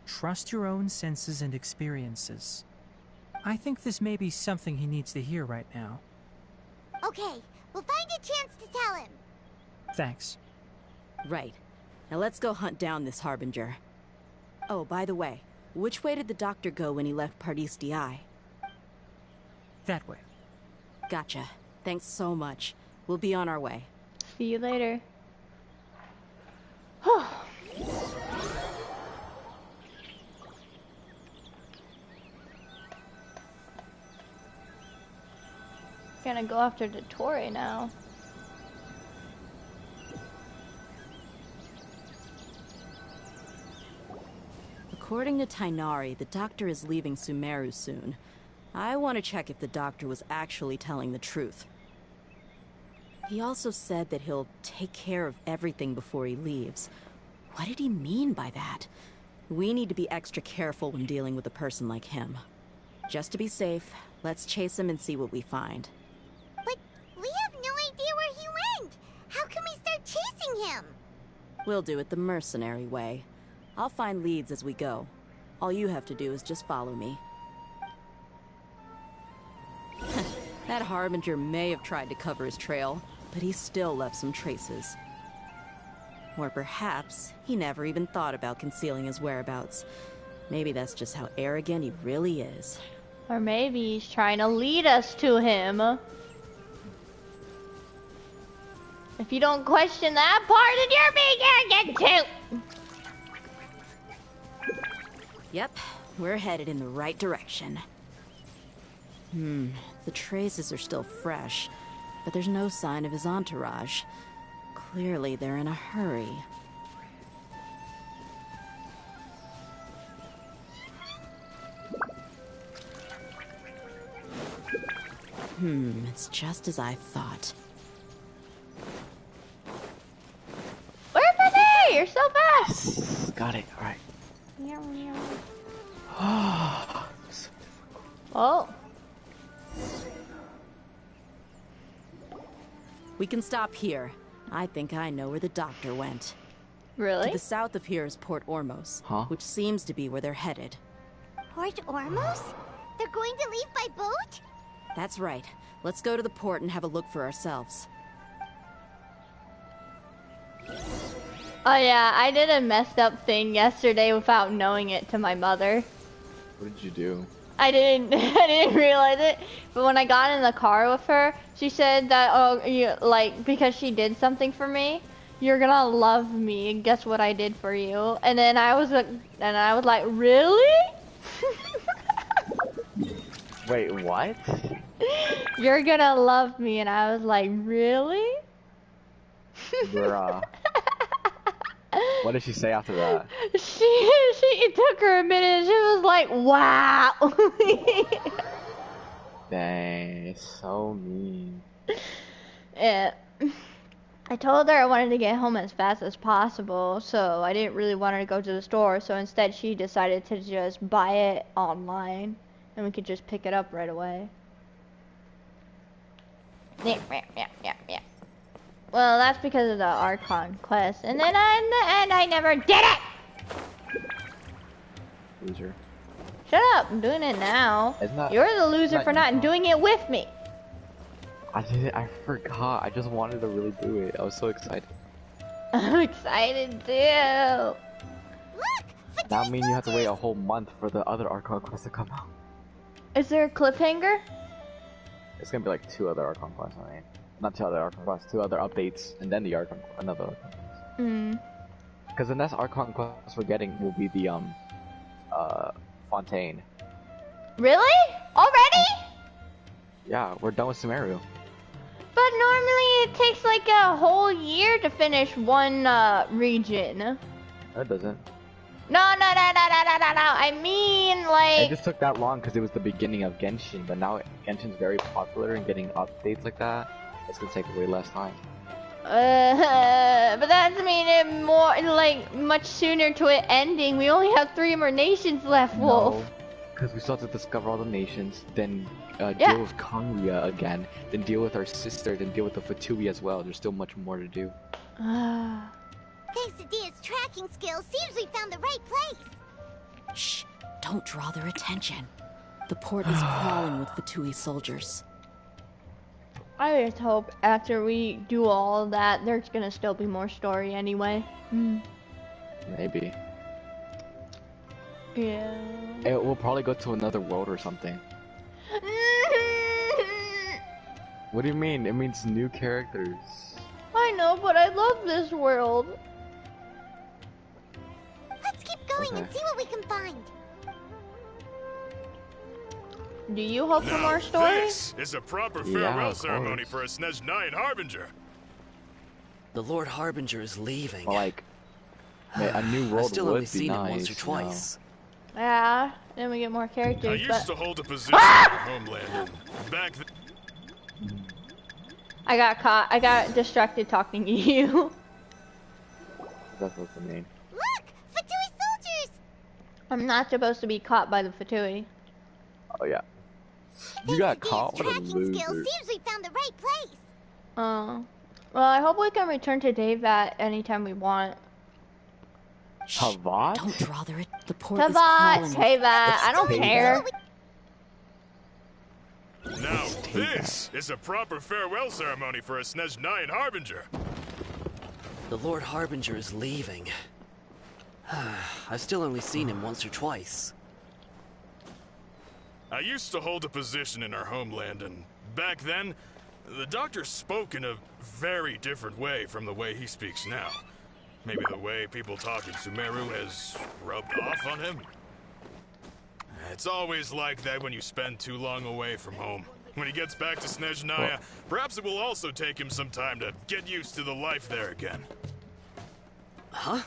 Trust your own senses and experiences. I think this may be something he needs to hear right now. Okay, we'll find a chance to tell him. Thanks. Right. Now let's go hunt down this Harbinger. Oh, by the way, which way did the doctor go when he left Pardis Di? That way. Gotcha. Thanks so much. We'll be on our way. See you later. gonna go after the Torre now. According to Tainari, the doctor is leaving Sumeru soon. I want to check if the doctor was actually telling the truth. He also said that he'll take care of everything before he leaves. What did he mean by that? We need to be extra careful when dealing with a person like him. Just to be safe, let's chase him and see what we find. But we have no idea where he went. How can we start chasing him? We'll do it the mercenary way. I'll find leads as we go. All you have to do is just follow me. That Harbinger may have tried to cover his trail, but he still left some traces. Or perhaps he never even thought about concealing his whereabouts. Maybe that's just how arrogant he really is. Or maybe he's trying to lead us to him. If you don't question that part, then you're being arrogant too! Yep, we're headed in the right direction. The traces are still fresh, but there's no sign of his entourage. Clearly, they're in a hurry. It's just as I thought. Where's my day? You're so fast! Got it, alright. Oh. We can stop here. I think I know where the doctor went. Really? To the south of here is Port Ormos, which seems to be where they're headed. Port Ormos? They're going to leave by boat? That's right. Let's go to the port and have a look for ourselves. Oh yeah, I did a messed up thing yesterday without knowing it to my mother. What did you do? I didn't realize it, but when I got in the car with her, she said that, oh, you, like, because she did something for me, you're gonna love me, and guess what I did for you? And then I was like, really? Wait, what? You're gonna love me, and I was like, really? Bruh. What did she say after that? It took her a minute, she was like, wow. Dang, it's so mean. Yeah. I told her I wanted to get home as fast as possible, so I didn't really want her to go to the store, so instead she decided to just buy it online, and we could just pick it up right away. Yeah. Well, that's because of the Archon quest, and then in the end I never did it! Loser. Shut up, I'm doing it now. You're the loser for not doing it with me. I did it, I forgot. I just wanted to really do it. I was so excited. I'm excited too. Look! That means you have to wait a whole month for the other Archon quest to come out. Is there a cliffhanger? It's gonna be like 2 other Archon quests, I mean. Not 2 other Archon quests, 2 other updates, and then the another Archon quest. Because the next Archon quest we're getting will be the, Fontaine. Really? Already? Yeah, we're done with Sumeru. But normally it takes like a whole year to finish one region. No, it doesn't. No. I mean, like... It just took that long because it was the beginning of Genshin, but now Genshin's very popular and getting updates like that. It's gonna take way less time. But that's meaning more, like, much sooner to it ending. We only have 3 more nations left, Wolf. No, because we still have to discover all the nations, then deal with Kangria again, then deal with our sister, then deal with the Fatui as well. There's still much more to do. Thanks to Dia's tracking skills, seems we found the right place. Shh! Don't draw their attention. The port is crawling with Fatui soldiers. I just hope after we do all of that, there's gonna still be more story anyway. Maybe. Yeah. It will probably go to another world or something. What do you mean? It means new characters. I know, but I love this world. Let's keep going and see what we can find. Do you hope for more stories? This is a proper Yeah, farewell of ceremony course. for a Snezhnayan Harbinger. The Lord Harbinger is leaving. Well, like, a new I've world still would only be seen him nice, once or you know. twice. Yeah, then we get more I characters, used but to hold a position in our homeland, and back then. I got caught. I got distracted talking to you. That's what's the name. Look! Fatui soldiers! I'm not supposed to be caught by the Fatui. Oh yeah. Thanks You got to Dave's caught with a tracking loser. skills, seems we found the right place. Oh. Well, I hope we can return to Dave that anytime we want. Tavat? Don't draw the port is Tavat, crawling. say that. I don't Say care. Now, this is a proper farewell ceremony for a Snezhnayan Harbinger. The Lord Harbinger is leaving. I've still only seen him once or twice. I used to hold a position in our homeland, and back then, the doctor spoke in a very different way from the way he speaks now. Maybe the way people talk in Sumeru has rubbed off on him. It's always like that when you spend too long away from home. When he gets back to Snezhnaya, perhaps it will also take him some time to get used to the life there again. Huh?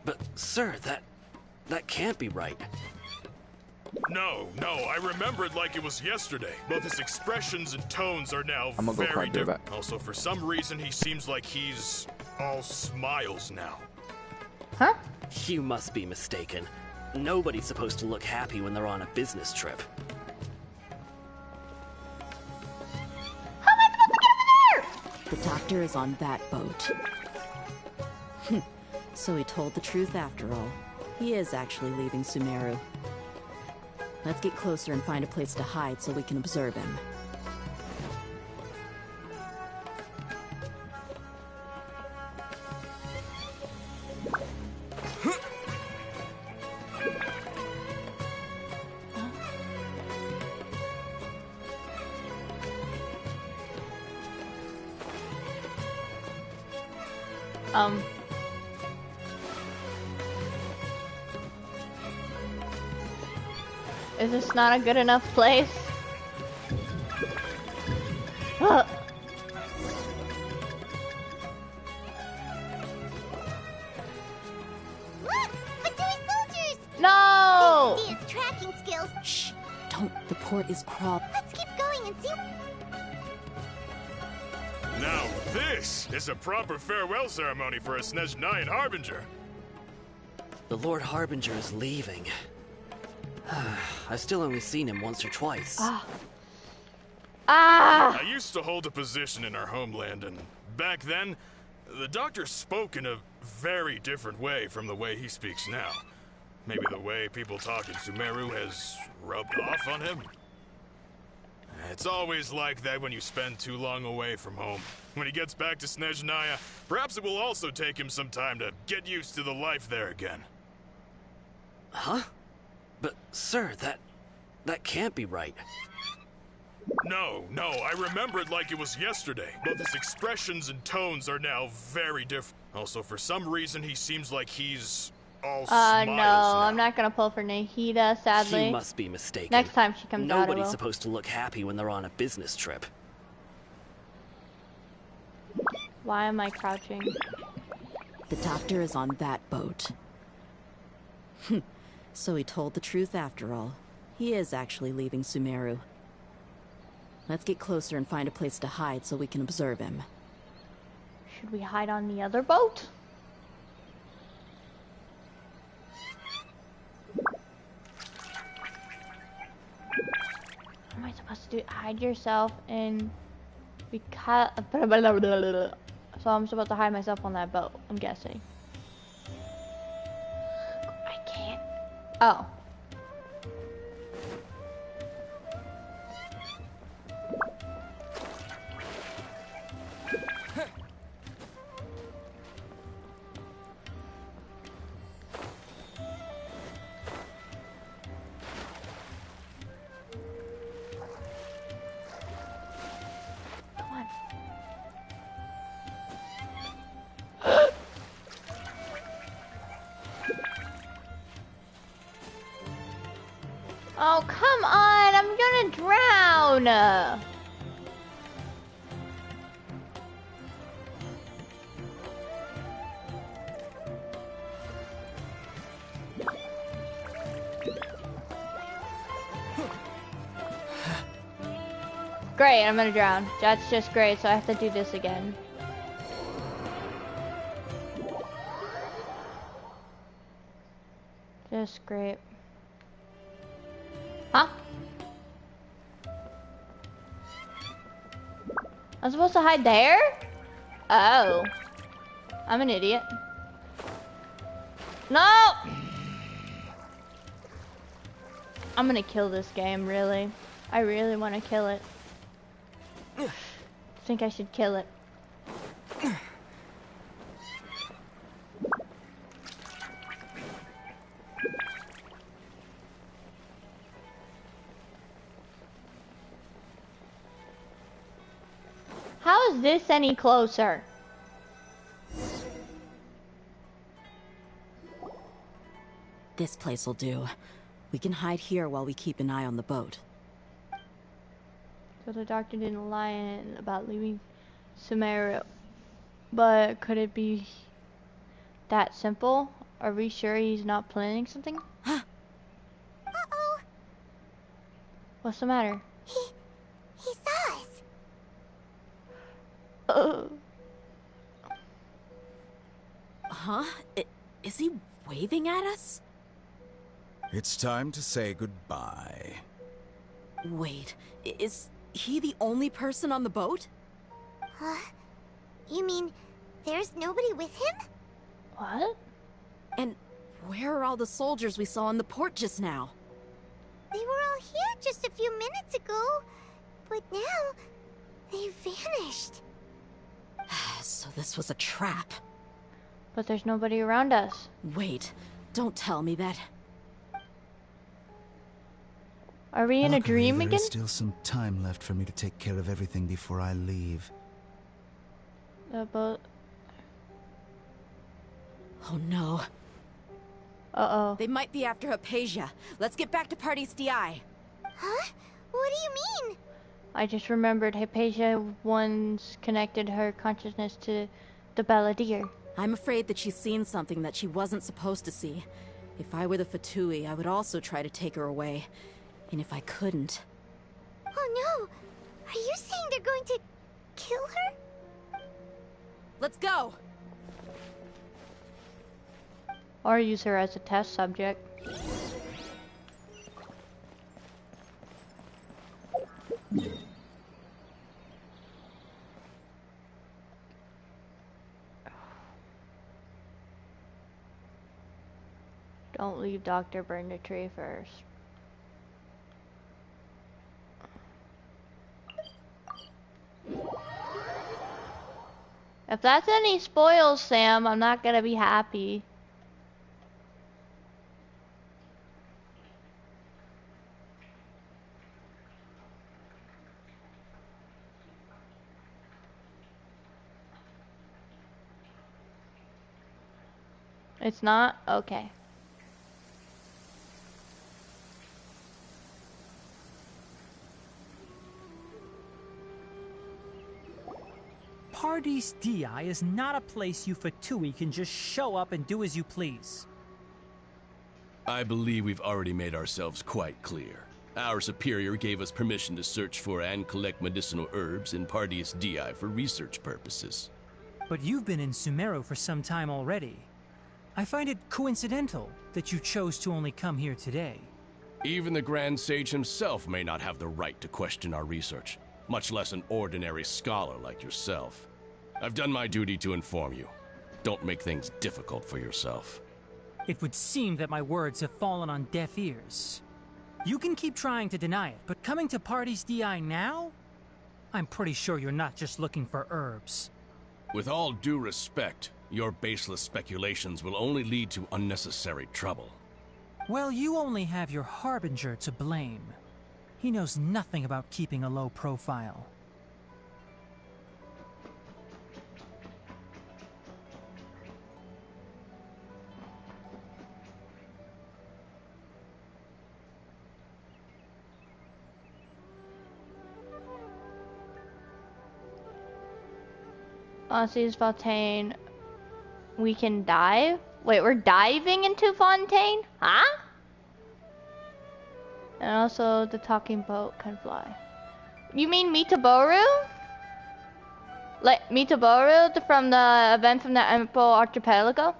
But, sir, that can't be right. No, I remember it like it was yesterday. Both his expressions and tones are now I'm gonna go very cry, be right different. back. Also, for some reason, he seems like he's all smiles now. Huh? You must be mistaken. Nobody's supposed to look happy when they're on a business trip. How am I supposed to get over there? The doctor is on that boat. So he told the truth after all. He is actually leaving Sumeru. Let's get closer and find a place to hide so we can observe him. Is this not a good enough place? Ugh. Look! Fatui soldiers! No! Thanks to Dia's tracking skills. Shh! Don't. The port is crawling. Let's keep going and see. Now, this is a proper farewell ceremony for a Snezhnayan Harbinger. The Lord Harbinger is leaving. I've still only seen him once or twice. I used to hold a position in our homeland, and back then, the doctor spoke in a very different way from the way he speaks now. Maybe the way people talk in Sumeru has rubbed off on him. It's always like that when you spend too long away from home. When he gets back to Snezhnaya, perhaps it will also take him some time to get used to the life there again. Huh? But, sir, that can't be right. No, I remember it like it was yesterday. Both his expressions and tones are now very different. Also, for some reason, he seems like he's all smiles No, now. I'm not gonna pull for Nahida, sadly. You must be mistaken. Next time she comes out, I Nobody's will. supposed to look happy when they're on a business trip. Why am I crouching? The doctor is on that boat. So he told the truth after all. He is actually leaving Sumeru. Let's get closer and find a place to hide so we can observe him. Should we hide on the other boat? What am I supposed to do? Hide yourself in... Because... So I'm supposed to hide myself on that boat, I'm guessing. I can't... Oh. ya. Great, I'm gonna drown. That's just great, so I have to do this again. Just great. Huh? I'm supposed to hide there? Oh. I'm an idiot. No! I'm gonna kill this game, really. I really want to kill it. I think I should kill it. How is this any closer? This place will do. We can hide here while we keep an eye on the boat. So the doctor didn't lie about leaving Sumeru. But could it be that simple? Are we sure he's not planning something? Uh-oh. What's the matter? He saw us. Huh? Is he waving at us? It's time to say goodbye. Wait, is he the only person on the boat? Huh? You mean there's nobody with him? What? And where are all the soldiers we saw in the port just now? They were all here just a few minutes ago, but now they've vanished. So this was a trap. But there's nobody around us. Wait, don't tell me that. Are we in a dream again? There's still some time left for me to take care of everything before I leave. The boat. Oh no. Uh-oh. They might be after Hypatia. Let's get back to Party's DI. Huh? What do you mean? I just remembered Hypatia once connected her consciousness to the Balladeer. I'm afraid that she's seen something that she wasn't supposed to see. If I were the Fatui, I would also try to take her away. And if I couldn't... Oh no! Are you saying they're going to kill her? Let's go! Or use her as a test subject. Don't leave Dr. Burn the tree first. If that's any spoils, Sam, I'm not gonna be happy. It's not? Okay. Party's DI is not a place you Fatui can just show up and do as you please. I believe we've already made ourselves quite clear. Our superior gave us permission to search for and collect medicinal herbs in Party's DI for research purposes. But you've been in Sumeru for some time already. I find it coincidental that you chose to only come here today. Even the Grand Sage himself may not have the right to question our research, much less an ordinary scholar like yourself. I've done my duty to inform you. Don't make things difficult for yourself. It would seem that my words have fallen on deaf ears. You can keep trying to deny it, but coming to Party's DI now? I'm pretty sure you're not just looking for herbs. With all due respect, your baseless speculations will only lead to unnecessary trouble. Well, you only have your Harbinger to blame. He knows nothing about keeping a low profile. Monsties, Fontaine. We can dive? Wait, we're diving into Fontaine? Huh? And also the talking boat can fly. You mean Mitaboru? Like Mitaboru from the event from the Emerald Archipelago?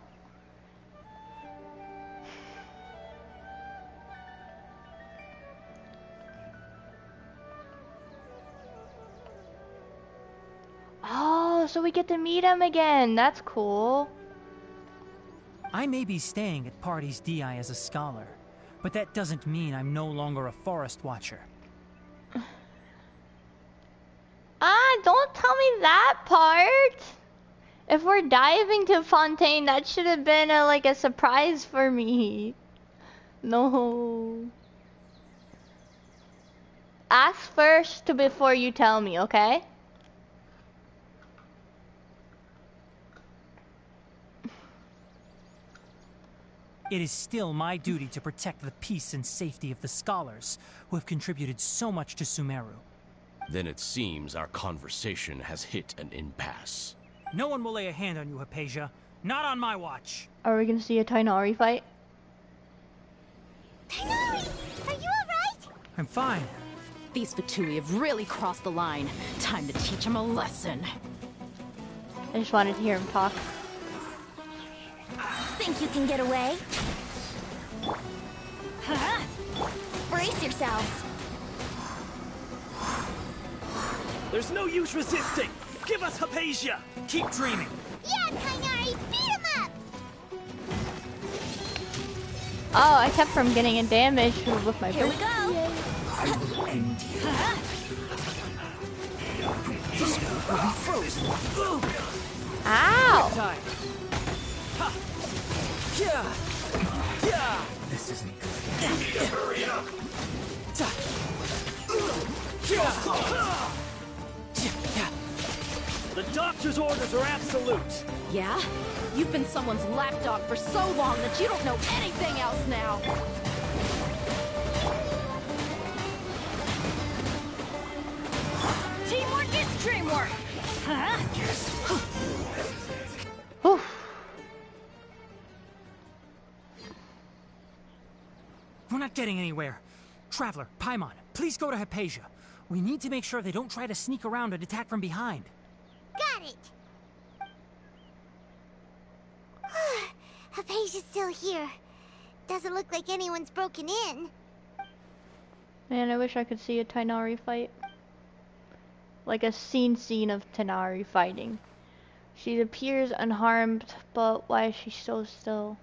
Oh, so we get to meet him again. That's cool. I may be staying at Party's DI as a scholar, but that doesn't mean I'm no longer a forest watcher. Don't tell me that part. If we're diving to Fontaine, that should have been like a surprise for me. No. Ask first before you tell me, okay? It is still my duty to protect the peace and safety of the scholars who have contributed so much to Sumeru. Then it seems our conversation has hit an impasse. No one will lay a hand on you, Hypatia. Not on my watch. Are we gonna see a Tighnari fight? Tighnari! Are you alright? I'm fine. These Fatui have really crossed the line. Time to teach them a lesson. I just wanted to hear him talk. Think you can get away? Huh? Brace yourselves. There's no use resisting! Give us Hypatia! Keep dreaming! Yeah, Tighnari! Beat him up! Oh, I kept from getting a damage with my Here we go! I will end you. This will be frozen. Ow! This isn't good. Hurry up! The doctor's orders are absolute. Yeah? You've been someone's lapdog for so long that you don't know anything else now. Teamwork is dreamwork! Huh? We're not getting anywhere. Traveler, Paimon, please go to Hypatia. We need to make sure they don't try to sneak around and attack from behind. Got it! Hypatia's still here. Doesn't look like anyone's broken in. Man, I wish I could see a Tighnari fight. Like a scene of Tighnari fighting. She appears unharmed, but why is she so still?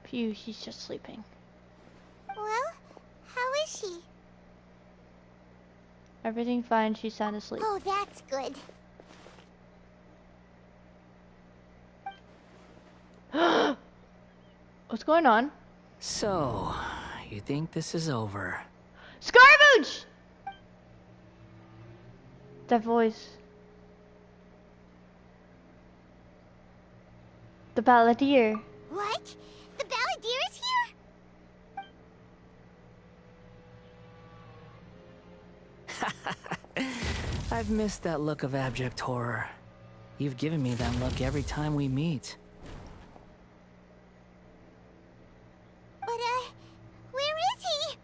Phew, she's just sleeping. Well, how is she? Everything fine, she's sound asleep. Oh, that's good. What's going on? So, you think this is over? Scarbooge! That voice. The balladeer. What? The balladeer is here? I've missed that look of abject horror. You've given me that look every time we meet. But, where is he?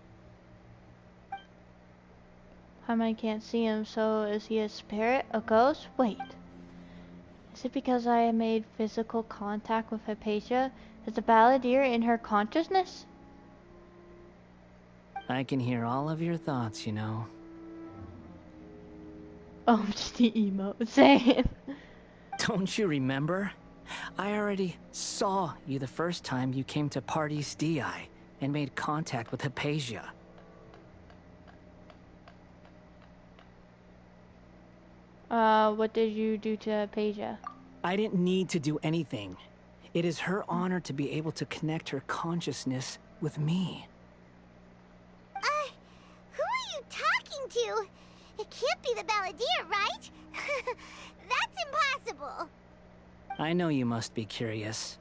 I can't see him, so is he a spirit? A ghost? Wait. Is it because I made physical contact with Hypatia? Is the balladeer in her consciousness? I can hear all of your thoughts, you know. Oh, I'm just the emo. Same. Don't you remember? I already saw you the first time you came to Party's DI and made contact with Hypatia. What did you do to Hypatia? I didn't need to do anything. It is her honor to be able to connect her consciousness with me. Who are you talking to? It can't be the balladeer, right? That's impossible. I know you must be curious.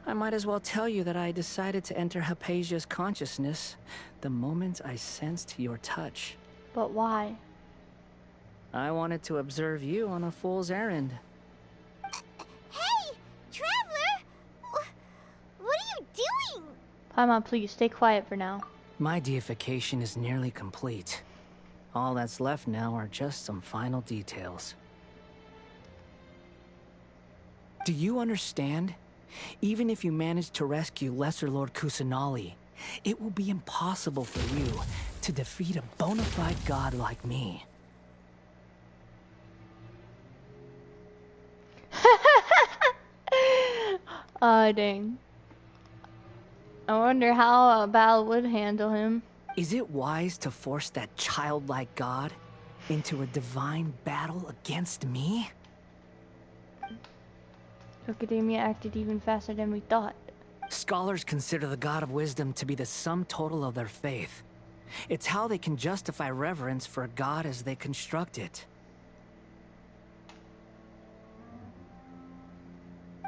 I might as well tell you that I decided to enter Hypatia's consciousness the moment I sensed your touch. But why? I wanted to observe you on a fool's errand, Paimon, please, stay quiet for now. My deification is nearly complete. All that's left now are just some final details. Do you understand? Even if you manage to rescue Lesser Lord Kusanali, it will be impossible for you to defeat a bona fide god like me. Aw, dang. I wonder how Bal would handle him. Is it wise to force that childlike god into a divine battle against me? Academia acted even faster than we thought. Scholars consider the God of Wisdom to be the sum total of their faith. It's how they can justify reverence for a god as they construct it.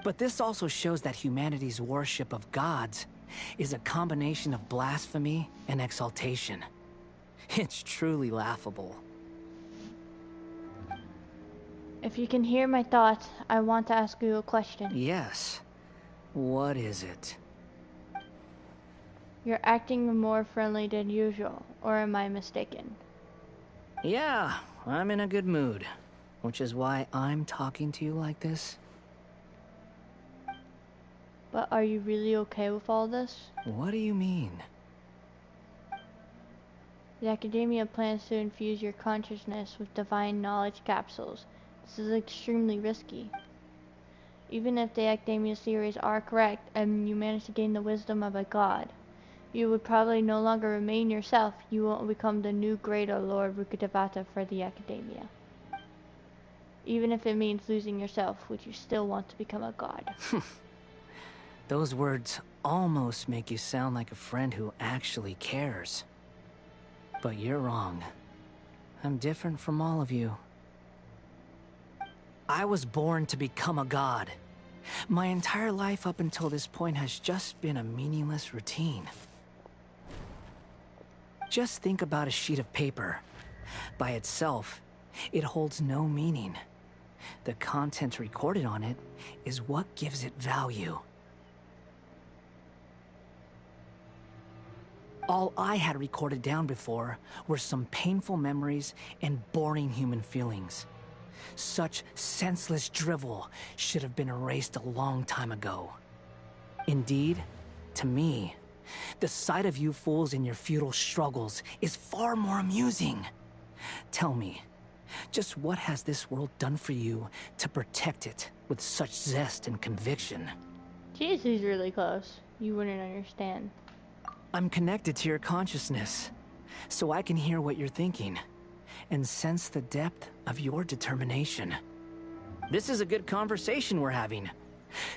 But this also shows that humanity's worship of gods is a combination of blasphemy and exaltation. It's truly laughable. If you can hear my thoughts, I want to ask you a question. Yes. What is it? You're acting more friendly than usual, or am I mistaken? Yeah, I'm in a good mood, which is why I'm talking to you like this. But are you really okay with all this? What do you mean? The Academia plans to infuse your consciousness with divine knowledge capsules. This is extremely risky. Even if the Academia's theories are correct and you manage to gain the wisdom of a god, you would probably no longer remain yourself. You won't become the new greater Lord Rukkhadevata for the Academia. Even if it means losing yourself, would you still want to become a god? Those words almost make you sound like a friend who actually cares. But you're wrong. I'm different from all of you. I was born to become a god. My entire life up until this point has just been a meaningless routine. Just think about a sheet of paper. By itself, it holds no meaning. The content recorded on it is what gives it value. All I had recorded down before were some painful memories and boring human feelings. Such senseless drivel should have been erased a long time ago. Indeed, to me, the sight of you fools in your futile struggles is far more amusing. Tell me, just what has this world done for you to protect it with such zest and conviction? Jeez, he's really close. You wouldn't understand. I'm connected to your consciousness, so I can hear what you're thinking, and sense the depth of your determination. This is a good conversation we're having.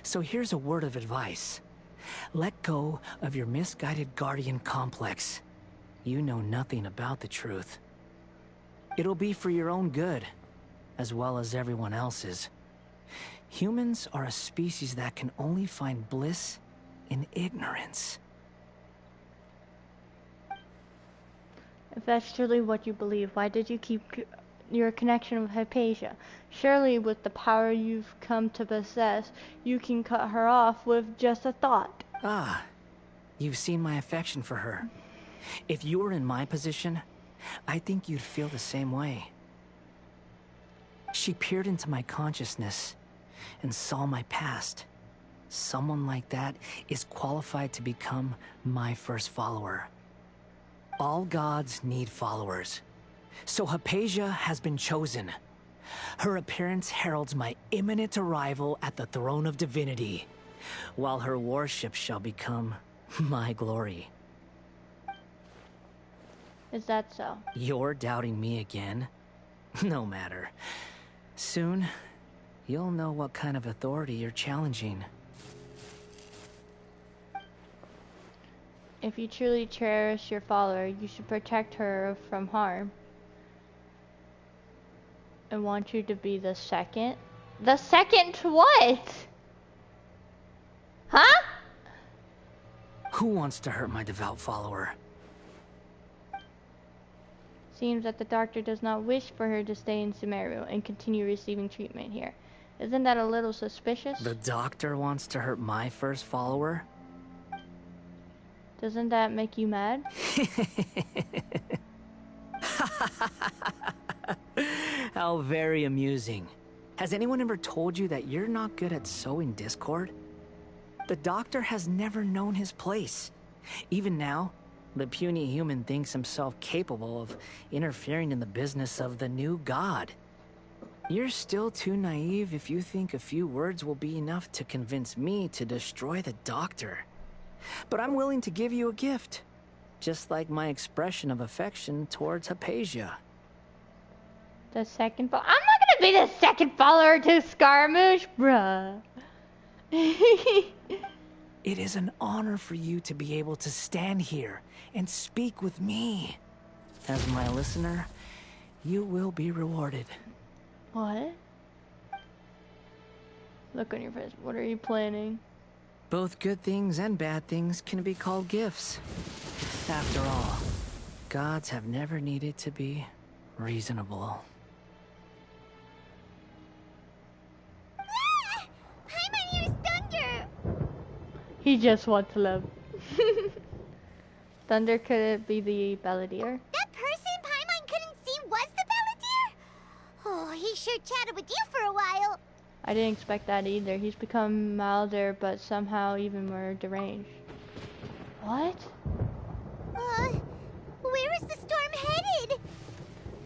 So here's a word of advice. Let go of your misguided guardian complex. You know nothing about the truth. It'll be for your own good, as well as everyone else's. Humans are a species that can only find bliss in ignorance. If that's truly what you believe, why did you keep your connection with Hypatia? Surely with the power you've come to possess, you can cut her off with just a thought. Ah, you've seen my affection for her. If you were in my position, I think you'd feel the same way. She peered into my consciousness and saw my past. Someone like that is qualified to become my first follower. All gods need followers. So Hypatia has been chosen. Her appearance heralds my imminent arrival at the throne of divinity, while her worship shall become my glory. Is that so? You're doubting me again? No matter. Soon, you'll know what kind of authority you're challenging. If you truly cherish your follower, you should protect her from harm. I want you to be the second. The second what? Huh? Who wants to hurt my devout follower? Seems that the doctor does not wish for her to stay in Sumeru and continue receiving treatment here. Isn't that a little suspicious? The doctor wants to hurt my first follower? Doesn't that make you mad? How very amusing. Has anyone ever told you that you're not good at sowing discord? The Doctor has never known his place. Even now, the puny human thinks himself capable of interfering in the business of the new god. You're still too naive if you think a few words will be enough to convince me to destroy the Doctor. But I'm willing to give you a gift, just like my expression of affection towards Hypatia. The second I'm not gonna be the second follower to Scaramouche, bruh. It is an honor for you to be able to stand here and speak with me. As my listener, you will be rewarded. What? Look on your face. What are you planning? Both good things and bad things can be called gifts. After all, gods have never needed to be reasonable. He just wants love. Thunder, could it be the Balladeer? That person Paimon couldn't see was the Balladeer? Oh, he sure chatted with you for a while. I didn't expect that either. He's become milder, but somehow even more deranged. What? Where is the storm headed?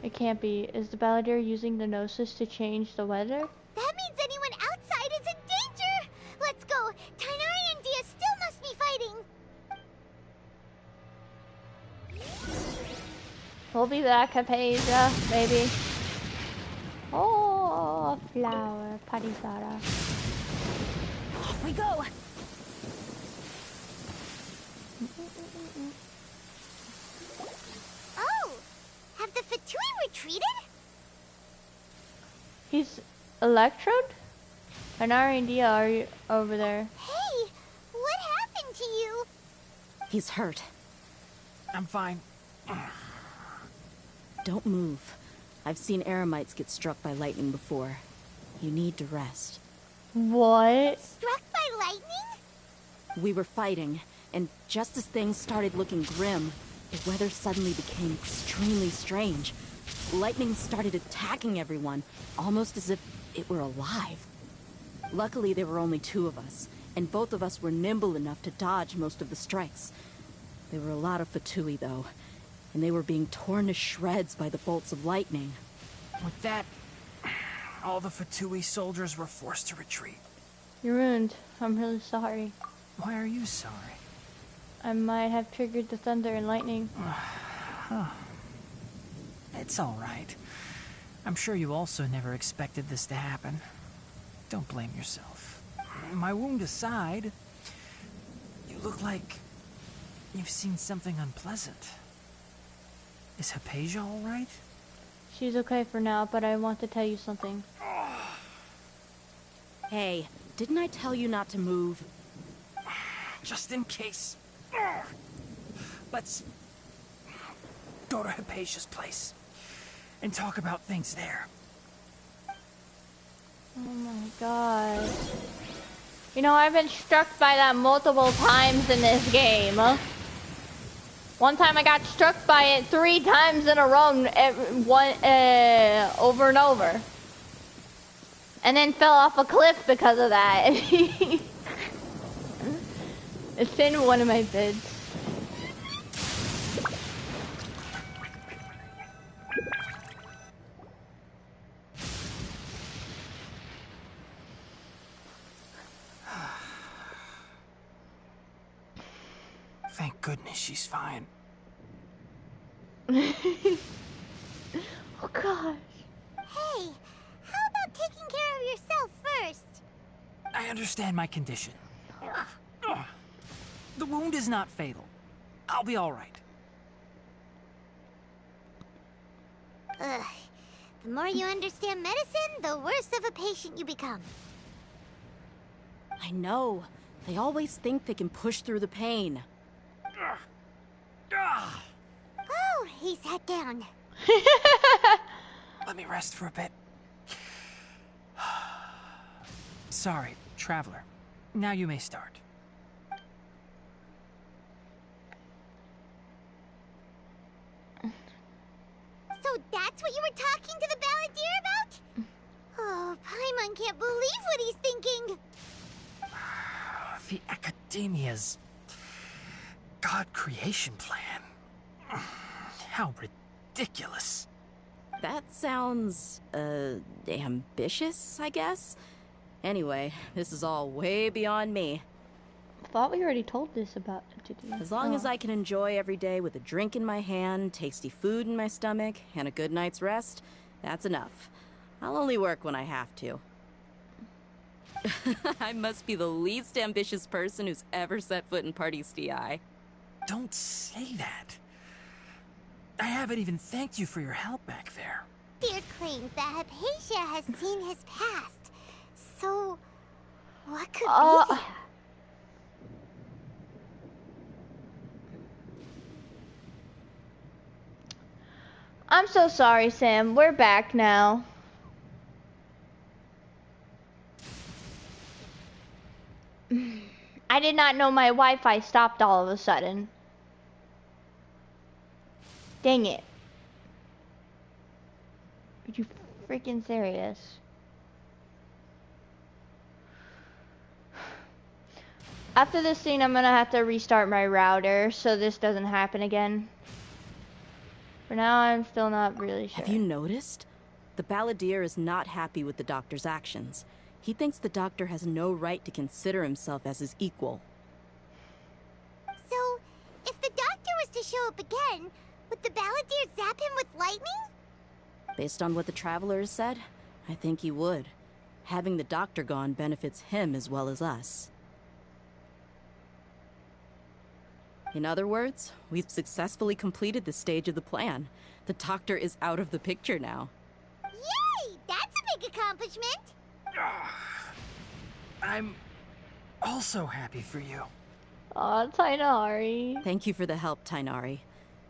It can't be. Is the Balladeer using the Gnosis to change the weather? That means anyone outside is in danger! Let's go! Tighnari and Dia still must be fighting! We'll be back, Hypatia, maybe. Oh, a flower, Parisara. Off we go! Oh! Have the Fatui retreated? He's Electrode? Tighnari and Dia are over there. Hey! What happened to you? He's hurt. I'm fine. Don't move. I've seen Eremites get struck by lightning before. You need to rest. What? Struck by lightning? We were fighting, and just as things started looking grim, the weather suddenly became extremely strange. Lightning started attacking everyone, almost as if it were alive. Luckily, there were only two of us, and both of us were nimble enough to dodge most of the strikes. There were a lot of Fatui, though, and they were being torn to shreds by the bolts of lightning. With that, all the Fatui soldiers were forced to retreat. You're ruined. I'm really sorry. Why are you sorry? I might have triggered the thunder and lightning. Huh. It's all right. I'm sure you also never expected this to happen. Don't blame yourself. My wound aside, you look like you've seen something unpleasant. Is Hypatia all right? She's okay for now, but I want to tell you something. Hey, didn't I tell you not to move? Just in case. Let's go to Hypatia's place and talk about things there. Oh my god. You know, I've been struck by that multiple times in this game. One time I got struck by it 3 times in a row, over and over. And then fell off a cliff because of that. It's in one of my vids. Thank goodness she's fine. Oh gosh. Hey, how about taking care of yourself first? I understand my condition. The wound is not fatal. I'll be all right. Ugh. The more you understand medicine, the worse of a patient you become. I know. They always think they can push through the pain. Oh, he sat down. Let me rest for a bit. Sorry, traveler. Now you may start. That's what you were talking to the balladeer about? Oh, Paimon can't believe what he's thinking. The Academia's God creation plan. How ridiculous. That sounds, ambitious, I guess? Anyway, this is all way beyond me. I thought we already told this about to do. As long as I can enjoy every day with a drink in my hand, tasty food in my stomach, and a good night's rest, that's enough. I'll only work when I have to. I must be the least ambitious person who's ever set foot in Party's DI. Don't say that. I haven't even thanked you for your help back there. Fear claims that AKASHA has seen his past. So, what could be there? I'm so sorry, Sam. We're back now. I did not know my Wi-Fi stopped all of a sudden. Dang it. Are you freaking serious? After this scene, I'm gonna have to restart my router so this doesn't happen again. For now, I'm still not really sure. Have you noticed? The balladeer is not happy with the doctor's actions. He thinks the doctor has no right to consider himself as his equal. So, if the doctor was to show up again, would the balladeer zap him with lightning? Based on what the traveler has said, I think he would. Having the doctor gone benefits him as well as us. In other words, we've successfully completed this stage of the plan. The doctor is out of the picture now. Yay! That's a big accomplishment! I'm also happy for you. Aw, Tainari. Thank you for the help, Tainari.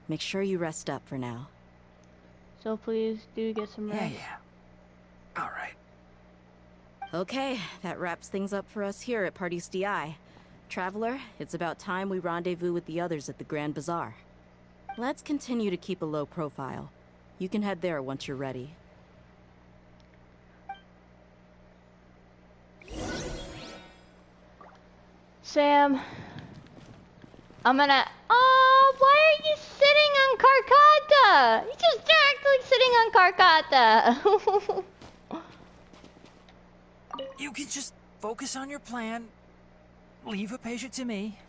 Make sure you rest up for now. So please do get some rest. Yeah. All right. Okay, that wraps things up for us here at Party's DI. Traveler, it's about time we rendezvous with the others at the Grand Bazaar. Let's continue to keep a low profile. You can head there once you're ready. Sam, I'm gonna... Oh, why are you sitting on Carcata? You're just directly sitting on Carcata. You can just focus on your plan. Leave AKASHA to me.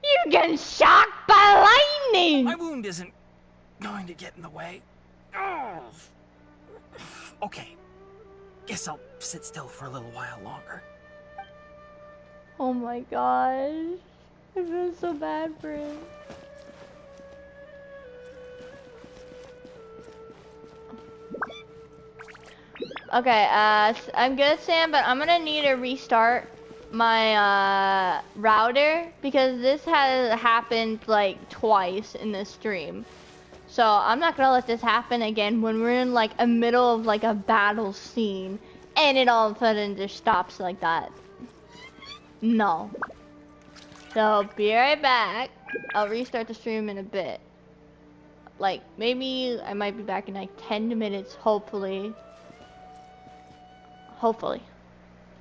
You're getting shocked by lightning! My wound isn't going to get in the way. Oh. Okay. Guess I'll sit still for a little while longer. Oh my gosh. I feel so bad for him. Okay, I'm good, Sam, but I'm gonna need to restart my router because this has happened like twice in this stream. So I'm not gonna let this happen again when we're in like a middle of like a battle scene and it all of a sudden just stops like that. No. So be right back. I'll restart the stream in a bit. Like maybe I might be back in like 10 minutes, hopefully. Hopefully.